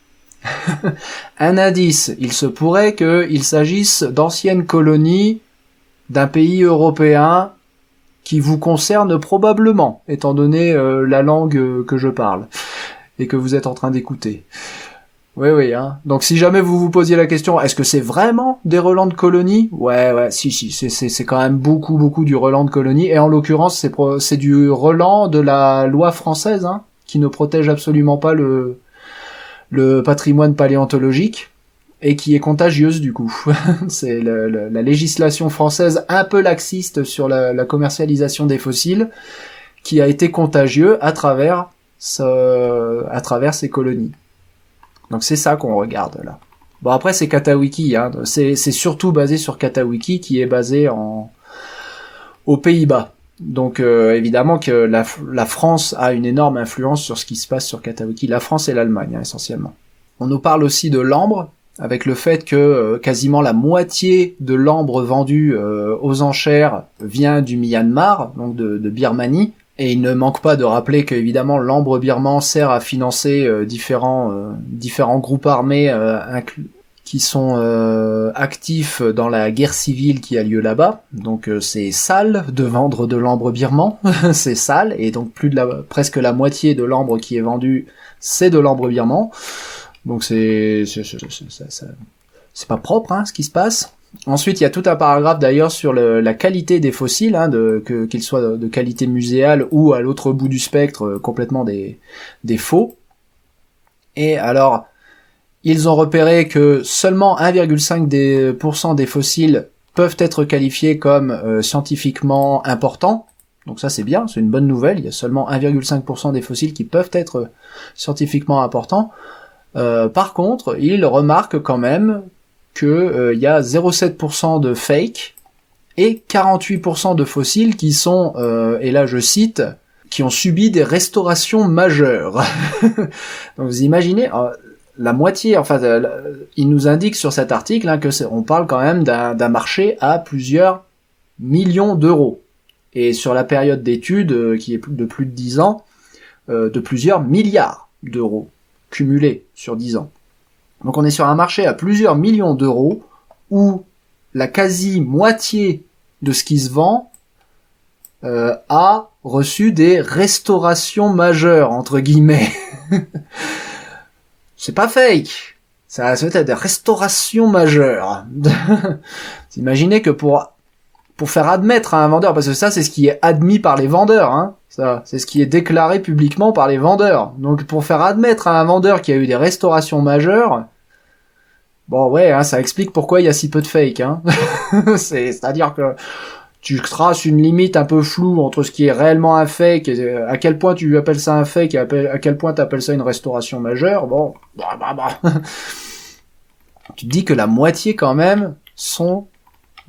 Un indice, il se pourrait qu'il s'agisse d'anciennes colonies d'un pays européen qui vous concerne probablement, étant donné la langue que je parle et que vous êtes en train d'écouter. Oui, hein. Donc si jamais vous vous posiez la question, est-ce que c'est vraiment des relents de colonies ? Ouais, si, c'est quand même beaucoup du relent de colonies, et en l'occurrence c'est du relent de la loi française, hein, qui ne protège absolument pas le patrimoine paléontologique, et qui est contagieuse du coup. C'est la législation française un peu laxiste sur la commercialisation des fossiles, qui a été contagieux à travers ces colonies. Donc c'est ça qu'on regarde là. Bon après c'est Katawiki, hein. C'est surtout basé sur Katawiki qui est basé aux Pays-Bas. Donc évidemment que la France a une énorme influence sur ce qui se passe sur Katawiki. La France et l'Allemagne, hein, essentiellement. On nous parle aussi de l'ambre, avec le fait que quasiment la moitié de l'ambre vendu aux enchères vient du Myanmar, donc de Birmanie. Et il ne manque pas de rappeler que évidemment l'ambre birman sert à financer différents groupes armés qui sont actifs dans la guerre civile qui a lieu là-bas. Donc c'est sale de vendre de l'ambre birman, c'est sale, et donc presque la moitié de l'ambre qui est vendu, c'est de l'ambre birman. Donc c'est pas propre, hein, ce qui se passe. Ensuite, il y a tout un paragraphe d'ailleurs sur la qualité des fossiles, hein, qu'ils soient de qualité muséale ou à l'autre bout du spectre, complètement des faux. Et alors, ils ont repéré que seulement 1,5% des fossiles peuvent être qualifiés comme scientifiquement importants. Donc ça c'est bien, c'est une bonne nouvelle, il y a seulement 1,5% des fossiles qui peuvent être scientifiquement importants. Par contre, ils remarquent quand même que y a 0,7% de fake et 48% de fossiles qui sont, et là je cite, qui ont subi des restaurations majeures. Donc vous imaginez, la moitié, enfin, il nous indique sur cet article, hein, on parle quand même d'un marché à plusieurs millions d'euros. Et sur la période d'étude, qui est de plus de 10 ans, de plusieurs milliards d'euros cumulés sur 10 ans. Donc on est sur un marché à plusieurs millions d'euros où la quasi-moitié de ce qui se vend a reçu des restaurations majeures, entre guillemets. C'est pas fake, ça va être des restaurations majeures. Vous imaginez que pour faire admettre à un vendeur, parce que ça c'est ce qui est admis par les vendeurs, hein, Ça, c'est ce qui est déclaré publiquement par les vendeurs. Donc pour faire admettre à un vendeur qu'il y a eu des restaurations majeures, bon ouais, hein, ça explique pourquoi il y a si peu de fake. Hein. C'est-à-dire que tu traces une limite un peu floue entre ce qui est réellement un fake, et à quel point tu appelles ça un fake, et à quel point tu appelles ça une restauration majeure. Bon, tu te dis que la moitié quand même sont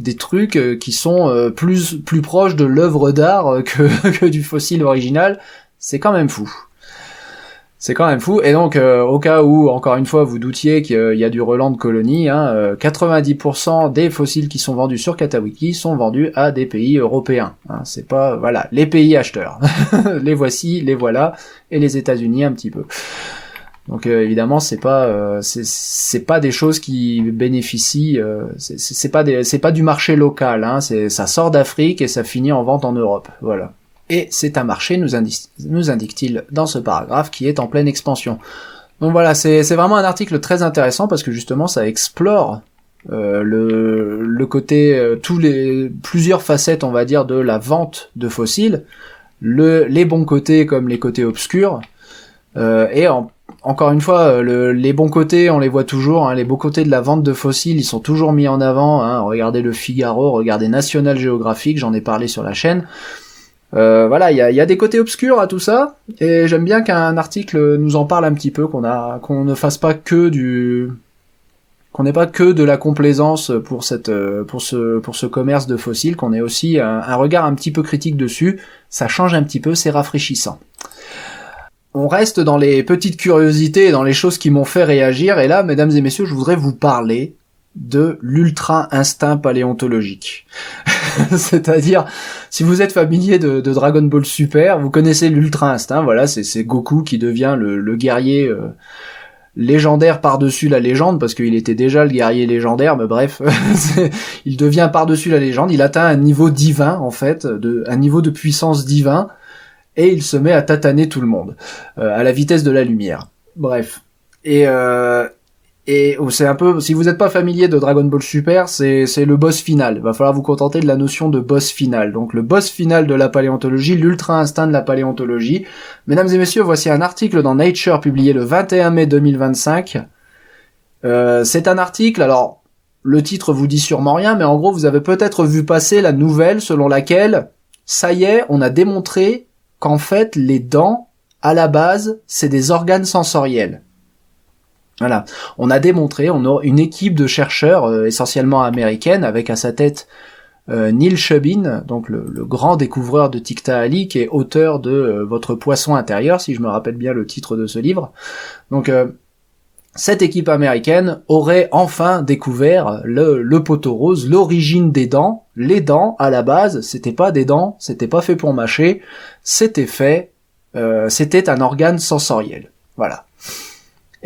des trucs qui sont plus proches de l'œuvre d'art que du fossile original. C'est quand même fou. C'est quand même fou. Et donc, au cas où, encore une fois, vous doutiez qu'il y a du relan de colonie, hein, 90% des fossiles qui sont vendus sur Katawiki sont vendus à des pays européens. Hein, c'est pas, voilà, les pays acheteurs. Les voici, les voilà, et les États-Unis un petit peu. Donc évidemment, c'est pas des choses qui bénéficient. C'est pas du marché local. Hein, ça sort d'Afrique et ça finit en vente en Europe. Voilà. Et c'est un marché, nous indique-t-il dans ce paragraphe, qui est en pleine expansion. Donc voilà, c'est vraiment un article très intéressant parce que justement ça explore le côté, plusieurs facettes, on va dire, de la vente de fossiles, les bons côtés comme les côtés obscurs, et encore une fois, les bons côtés, on les voit toujours, hein, les beaux côtés de la vente de fossiles, ils sont toujours mis en avant, hein, regardez Le Figaro, regardez National Geographic, j'en ai parlé sur la chaîne. Voilà, il y a des côtés obscurs à tout ça, et j'aime bien qu'un article nous en parle un petit peu, qu'on ne fasse pas qu'on n'ait pas que de la complaisance pour ce commerce de fossiles, qu'on ait aussi un regard un petit peu critique dessus. Ça change un petit peu, c'est rafraîchissant. On reste dans les petites curiosités, dans les choses qui m'ont fait réagir, et là, mesdames et messieurs, je voudrais vous parler de l'ultra instinct paléontologique. C'est-à-dire, si vous êtes familier de Dragon Ball Super, vous connaissez l'ultra instinct, voilà, c'est Goku qui devient le guerrier légendaire par-dessus la légende, parce qu'il était déjà le guerrier légendaire, mais bref, il devient par-dessus la légende, il atteint un niveau divin, en fait, un niveau de puissance divin, et il se met à tataner tout le monde, à la vitesse de la lumière. Bref. Et c'est un peu, si vous n'êtes pas familier de Dragon Ball Super, c'est le boss final. Il va falloir vous contenter de la notion de boss final. Donc le boss final de la paléontologie, l'ultra instinct de la paléontologie. Mesdames et messieurs, voici un article dans Nature publié le 21 mai 2025. C'est un article, alors le titre vous dit sûrement rien, mais en gros vous avez peut-être vu passer la nouvelle selon laquelle, ça y est, on a démontré qu'en fait les dents, à la base, c'est des organes sensoriels. Voilà, on a démontré, on a une équipe de chercheurs essentiellement américaine avec à sa tête Neil Shubin, donc le grand découvreur de Tiktaalik qui est auteur de Votre poisson intérieur, si je me rappelle bien le titre de ce livre. Donc cette équipe américaine aurait enfin découvert le poteau rose, l'origine des dents. Les dents, à la base, c'était pas des dents, c'était pas fait pour mâcher, c'était un organe sensoriel. Voilà.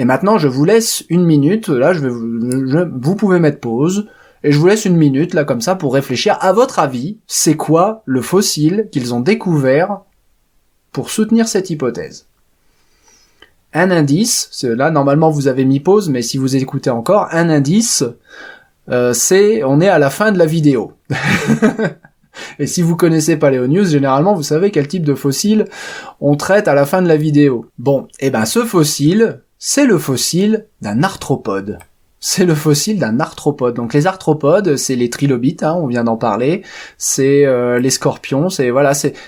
Et maintenant, je vous laisse une minute, là, vous pouvez mettre pause, et je vous laisse une minute, là, comme ça, pour réfléchir. À votre avis, c'est quoi le fossile qu'ils ont découvert pour soutenir cette hypothèse? Un indice, là, normalement, vous avez mis pause, mais si vous écoutez encore, un indice, on est à la fin de la vidéo. Et si vous connaissez PaléoNews, généralement, vous savez quel type de fossile on traite à la fin de la vidéo. Bon, et ben, ce fossile, c'est le fossile d'un arthropode. C'est le fossile d'un arthropode. Donc les arthropodes, c'est les trilobites, hein, on vient d'en parler, c'est les scorpions, c'est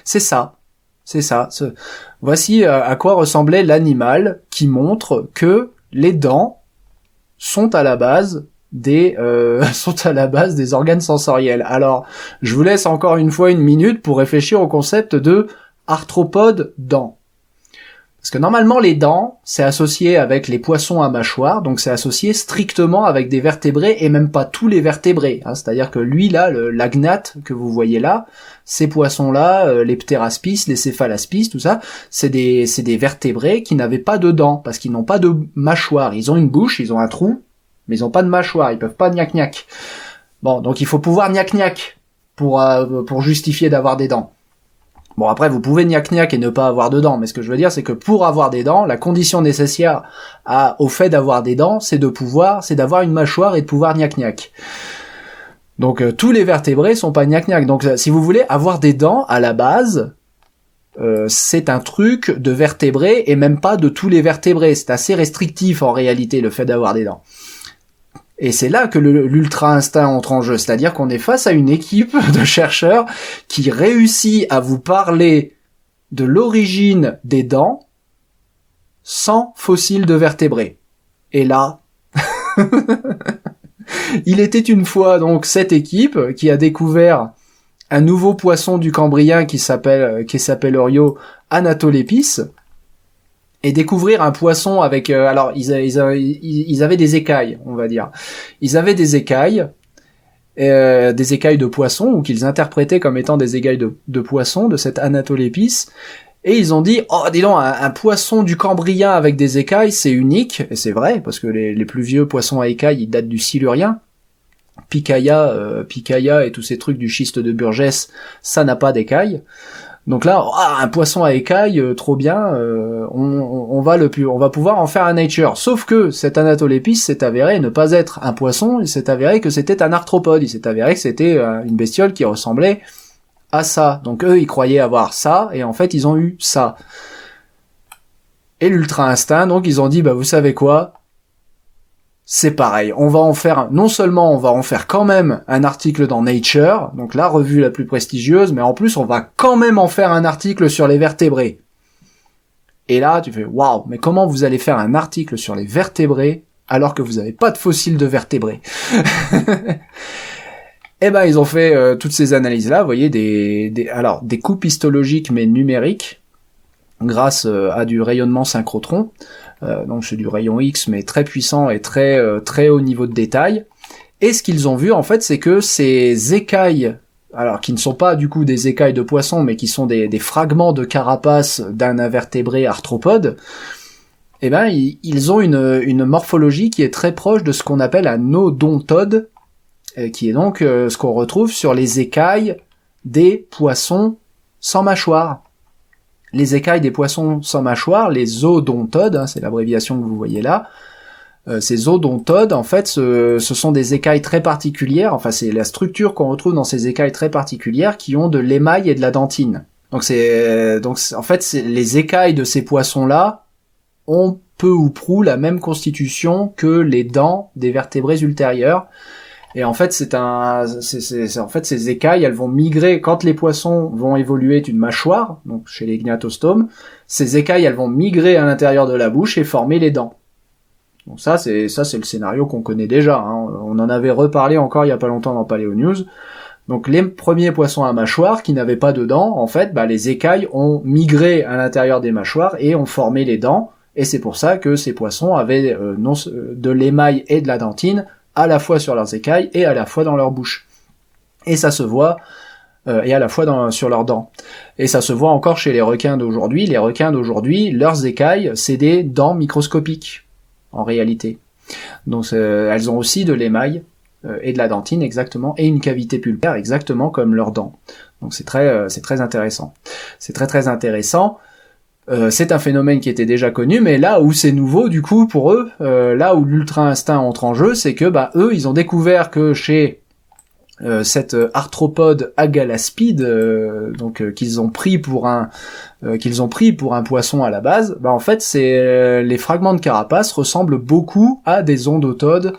ça. C'est ça. Voici à quoi ressemblait l'animal qui montre que les dents sont à la base des organes sensoriels. Alors, je vous laisse encore une fois une minute pour réfléchir au concept de arthropode dents. Parce que normalement, les dents, c'est associé avec les poissons à mâchoire, donc c'est associé strictement avec des vertébrés, et même pas tous les vertébrés. Hein, c'est-à-dire que lui, là, l'agnate que vous voyez là, ces poissons-là, les ptéraspis, les céphalaspis, tout ça, c'est des vertébrés qui n'avaient pas de dents, parce qu'ils n'ont pas de mâchoire. Ils ont une bouche, ils ont un trou, mais ils n'ont pas de mâchoire, ils peuvent pas gnac-gnac. Bon, donc il faut pouvoir gnac-gnac pour justifier d'avoir des dents. Bon, après, vous pouvez gnac-gnac et ne pas avoir de dents, mais ce que je veux dire, c'est que pour avoir des dents, la condition nécessaire au fait d'avoir des dents, c'est d'avoir une mâchoire et de pouvoir gnac-gnac. Donc, tous les vertébrés sont pas gnac-gnac. Donc, si vous voulez avoir des dents, à la base, c'est un truc de vertébrés et même pas de tous les vertébrés. C'est assez restrictif en réalité le fait d'avoir des dents. Et c'est là que l'ultra instinct entre en jeu, c'est-à-dire qu'on est face à une équipe de chercheurs qui réussit à vous parler de l'origine des dents sans fossiles de vertébrés. Et là, il était une fois donc cette équipe qui a découvert un nouveau poisson du Cambrien qui s'appelle Anatolepis. Et découvrir un poisson avec alors ils avaient des écailles, on va dire. Ils avaient des écailles de poisson, ou qu'ils interprétaient comme étant des écailles de poisson, de cet Anatolepis. Et ils ont dit, oh, dis donc, un poisson du Cambrien avec des écailles, c'est unique. Et c'est vrai, parce que les plus vieux poissons à écailles, ils datent du Silurien. Picaya et tous ces trucs du schiste de Burgess, ça n'a pas d'écailles. Donc là, un poisson à écailles, trop bien, on va pouvoir en faire un nature. Sauf que cet Anatolepis s'est avéré ne pas être un poisson, il s'est avéré que c'était un arthropode, il s'est avéré que c'était une bestiole qui ressemblait à ça. Donc eux, ils croyaient avoir ça, et en fait, ils ont eu ça. Et l'ultra instinct, donc ils ont dit, vous savez quoi ? C'est pareil, non seulement on va en faire quand même un article dans Nature, donc la revue la plus prestigieuse, mais en plus on va quand même en faire un article sur les vertébrés. Et là, tu fais, waouh, mais comment vous allez faire un article sur les vertébrés alors que vous n'avez pas de fossiles de vertébrés? Eh ben, ils ont fait toutes ces analyses-là, vous voyez, des coupes histologiques mais numériques, grâce à du rayonnement synchrotron. Donc c'est du rayon X mais très puissant et très haut niveau de détail. Et ce qu'ils ont vu en fait, c'est que ces écailles, alors qui ne sont pas du coup des écailles de poisson, mais qui sont des fragments de carapace d'un invertébré arthropode, eh ben ils ont une morphologie qui est très proche de ce qu'on appelle un odontode, qui est donc ce qu'on retrouve sur les écailles des poissons sans mâchoire. Les écailles des poissons sans mâchoire, les odontodes, c'est l'abréviation que vous voyez là, ces odontodes, en fait, ce sont des écailles très particulières, enfin c'est la structure qu'on retrouve dans ces écailles très particulières qui ont de l'émail et de la dentine. Donc en fait, les écailles de ces poissons-là ont peu ou prou la même constitution que les dents des vertébrés ultérieurs. Et en fait, en fait, ces écailles, elles vont migrer, quand les poissons vont évoluer d'une mâchoire, donc chez les gnatostomes, ces écailles, elles vont migrer à l'intérieur de la bouche et former les dents. Donc ça, c'est le scénario qu'on connaît déjà, hein. On en avait reparlé encore il y a pas longtemps dans Paléo News. Donc les premiers poissons à mâchoire qui n'avaient pas de dents, en fait, les écailles ont migré à l'intérieur des mâchoires et ont formé les dents. Et c'est pour ça que ces poissons avaient de l'émail et de la dentine, à la fois sur leurs écailles et à la fois dans leur bouche. Et ça se voit, et à la fois sur leurs dents. Et ça se voit encore chez les requins d'aujourd'hui. Les requins d'aujourd'hui, leurs écailles, c'est des dents microscopiques, en réalité. Donc elles ont aussi de l'émail et de la dentine, exactement, et une cavité pulpaire, exactement comme leurs dents. Donc c'est très intéressant. C'est très intéressant. C'est un phénomène qui était déjà connu, mais là où c'est nouveau du coup pour eux, là où l'ultra instinct entre en jeu, c'est que eux ils ont découvert que chez cet arthropode agalaspide, qu'ils ont pris pour un poisson à la base, en fait c'est les fragments de carapace ressemblent beaucoup à des ondotodes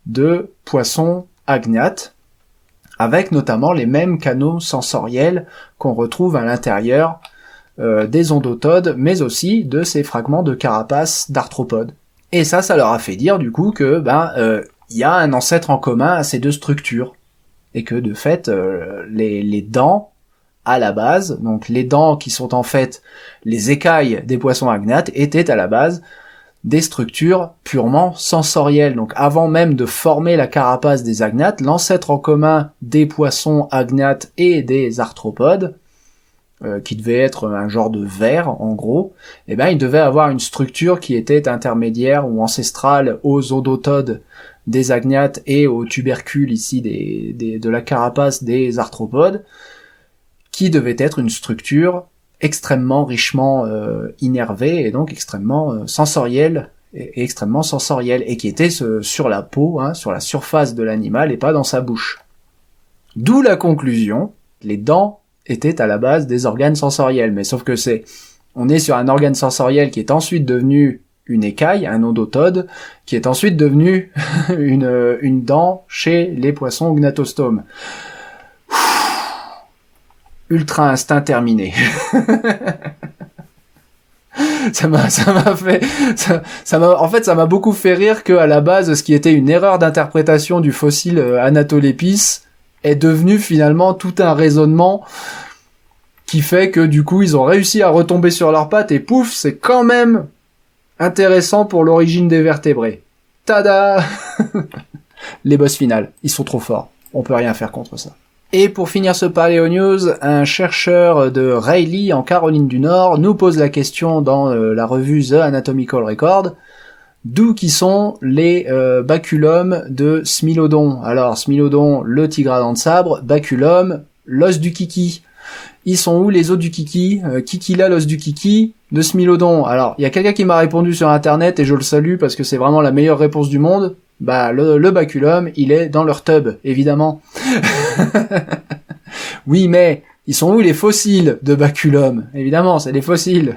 de poissons agnates, avec notamment les mêmes canaux sensoriels qu'on retrouve à l'intérieur des ondotodes, mais aussi de ces fragments de carapace d'arthropodes. Et ça leur a fait dire du coup que y a un ancêtre en commun à ces deux structures, et que de fait les dents à la base, donc les dents qui sont en fait les écailles des poissons agnates, étaient à la base des structures purement sensorielles. Donc avant même de former la carapace des agnates, l'ancêtre en commun des poissons agnates et des arthropodes, qui devait être un genre de ver en gros, il devait avoir une structure qui était intermédiaire ou ancestrale aux odotodes des agnates et aux tubercules ici de la carapace des arthropodes, qui devait être une structure extrêmement richement innervée et donc extrêmement sensorielle et extrêmement sensorielle, et qui était sur la peau, sur la surface de l'animal et pas dans sa bouche. D'où la conclusion, les dents étaient à la base des organes sensoriels. Mais sauf que on est sur un organe sensoriel qui est ensuite devenu une écaille, un odontode, qui est ensuite devenu une dent chez les poissons gnatostomes. Ultra instinct terminé. ça m'a beaucoup fait rire que à la base ce qui était une erreur d'interprétation du fossile Anatolepis est devenu finalement tout un raisonnement qui fait que du coup ils ont réussi à retomber sur leurs pattes et pouf, c'est quand même intéressant pour l'origine des vertébrés. Tada. Les boss finales, ils sont trop forts, on peut rien faire contre ça. Et pour finir ce Paléo News, un chercheur de Raleigh en Caroline du Nord nous pose la question dans la revue The Anatomical Record, d'où qui sont les baculums de Smilodon. Alors Smilodon, le tigre à dents de sabre, baculum, l'os du kiki. Ils sont où les os du kiki? Kiki là, l'os du kiki de Smilodon. Alors, il y a quelqu'un qui m'a répondu sur internet et je le salue parce que c'est vraiment la meilleure réponse du monde. Bah, le baculum, il est dans leur tub, évidemment. Oui, mais ils sont où les fossiles de baculum? Évidemment, c'est des fossiles.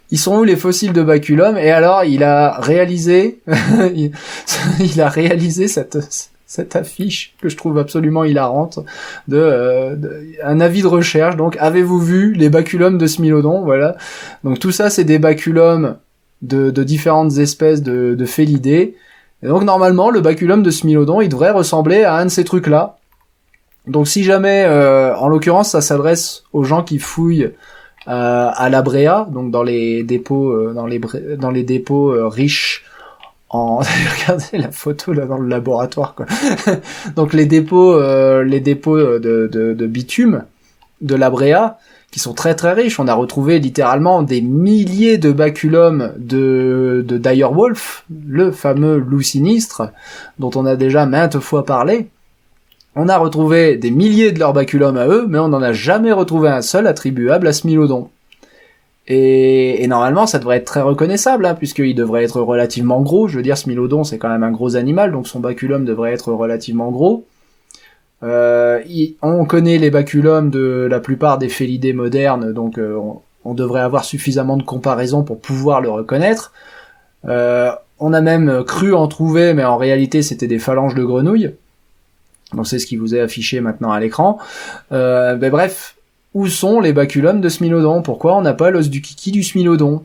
Ils sont où les fossiles de baculum? Et alors, il a réalisé, il a réalisé cette affiche que je trouve absolument hilarante un avis de recherche. Donc, avez-vous vu les baculums de Smilodon? Voilà. Donc tout ça, c'est des baculums de différentes espèces de félidés. Et donc normalement, le baculum de Smilodon, il devrait ressembler à un de ces trucs-là. Donc si jamais, en l'occurrence, ça s'adresse aux gens qui fouillent à la Bréa, donc dans les dépôts, dans les dépôts riches regardez la photo là dans le laboratoire quoi. Donc les dépôts de bitume de la Bréa qui sont très très riches. On a retrouvé littéralement des milliers de baculums de Direwolf, le fameux loup sinistre dont on a déjà maintes fois parlé. On a retrouvé des milliers de leurs baculums à eux, mais on n'en a jamais retrouvé un seul attribuable à Smilodon. Et normalement, ça devrait être très reconnaissable, hein, puisqu'il devrait être relativement gros. Je veux dire, Smilodon, c'est quand même un gros animal, donc son baculum devrait être relativement gros. On connaît les baculums de la plupart des félidés modernes, donc on devrait avoir suffisamment de comparaison pour pouvoir le reconnaître. On a même cru en trouver, mais en réalité, c'était des phalanges de grenouilles. Donc c'est ce qui vous est affiché maintenant à l'écran. Mais bref... Où sont les baculums de Smilodon? Pourquoi on n'a pas l'os du kiki du Smilodon?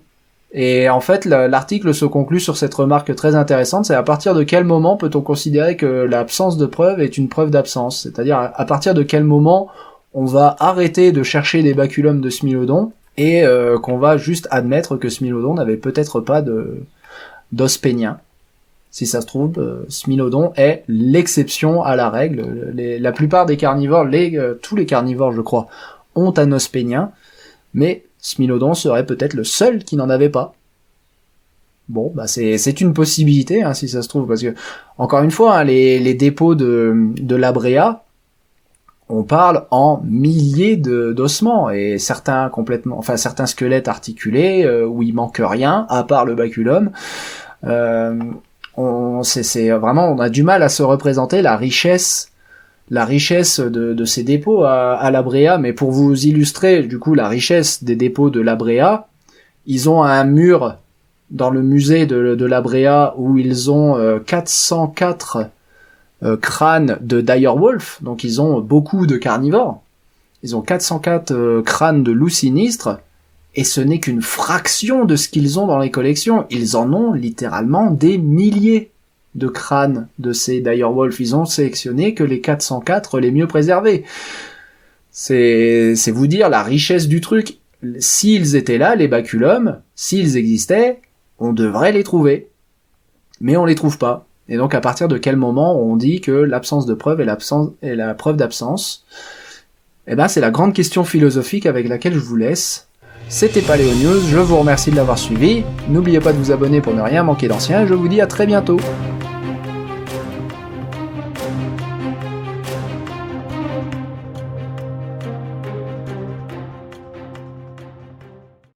Et en fait, l'article se conclut sur cette remarque très intéressante, c'est à partir de quel moment peut-on considérer que l'absence de preuve est une preuve d'absence? C'est-à-dire à partir de quel moment on va arrêter de chercher des baculums de Smilodon et qu'on va juste admettre que Smilodon n'avait peut-être pas d'os pénien. Si ça se trouve, Smilodon est l'exception à la règle. La plupart des carnivores, tous les carnivores je crois, ont un os pénien, mais Smilodon serait peut-être le seul qui n'en avait pas. Bon, bah c'est une possibilité, hein, si ça se trouve, parce que, encore une fois, hein, les dépôts de la Bréa, on parle en milliers d'ossements, et certains squelettes articulés, où il manque rien, à part le baculum. C'est vraiment, on a du mal à se représenter la richesse de ces dépôts à la Bréa, mais pour vous illustrer du coup la richesse des dépôts de la Bréa, ils ont un mur dans le musée de la Bréa où ils ont 404 crânes de Direwolf, donc ils ont beaucoup de carnivores, ils ont 404 crânes de loups sinistres, et ce n'est qu'une fraction de ce qu'ils ont dans les collections, ils en ont littéralement des milliers de crânes de ces Direwolf. Ils ont sélectionné que les 404 les mieux préservés. C'est vous dire la richesse du truc. S'ils étaient là, les baculums, s'ils existaient, on devrait les trouver. Mais on les trouve pas. Et donc à partir de quel moment on dit que l'absence de preuve est la preuve d'absence? Eh ben c'est la grande question philosophique avec laquelle je vous laisse. C'était Paléo News, je vous remercie de l'avoir suivi. N'oubliez pas de vous abonner pour ne rien manquer d'ancien et je vous dis à très bientôt.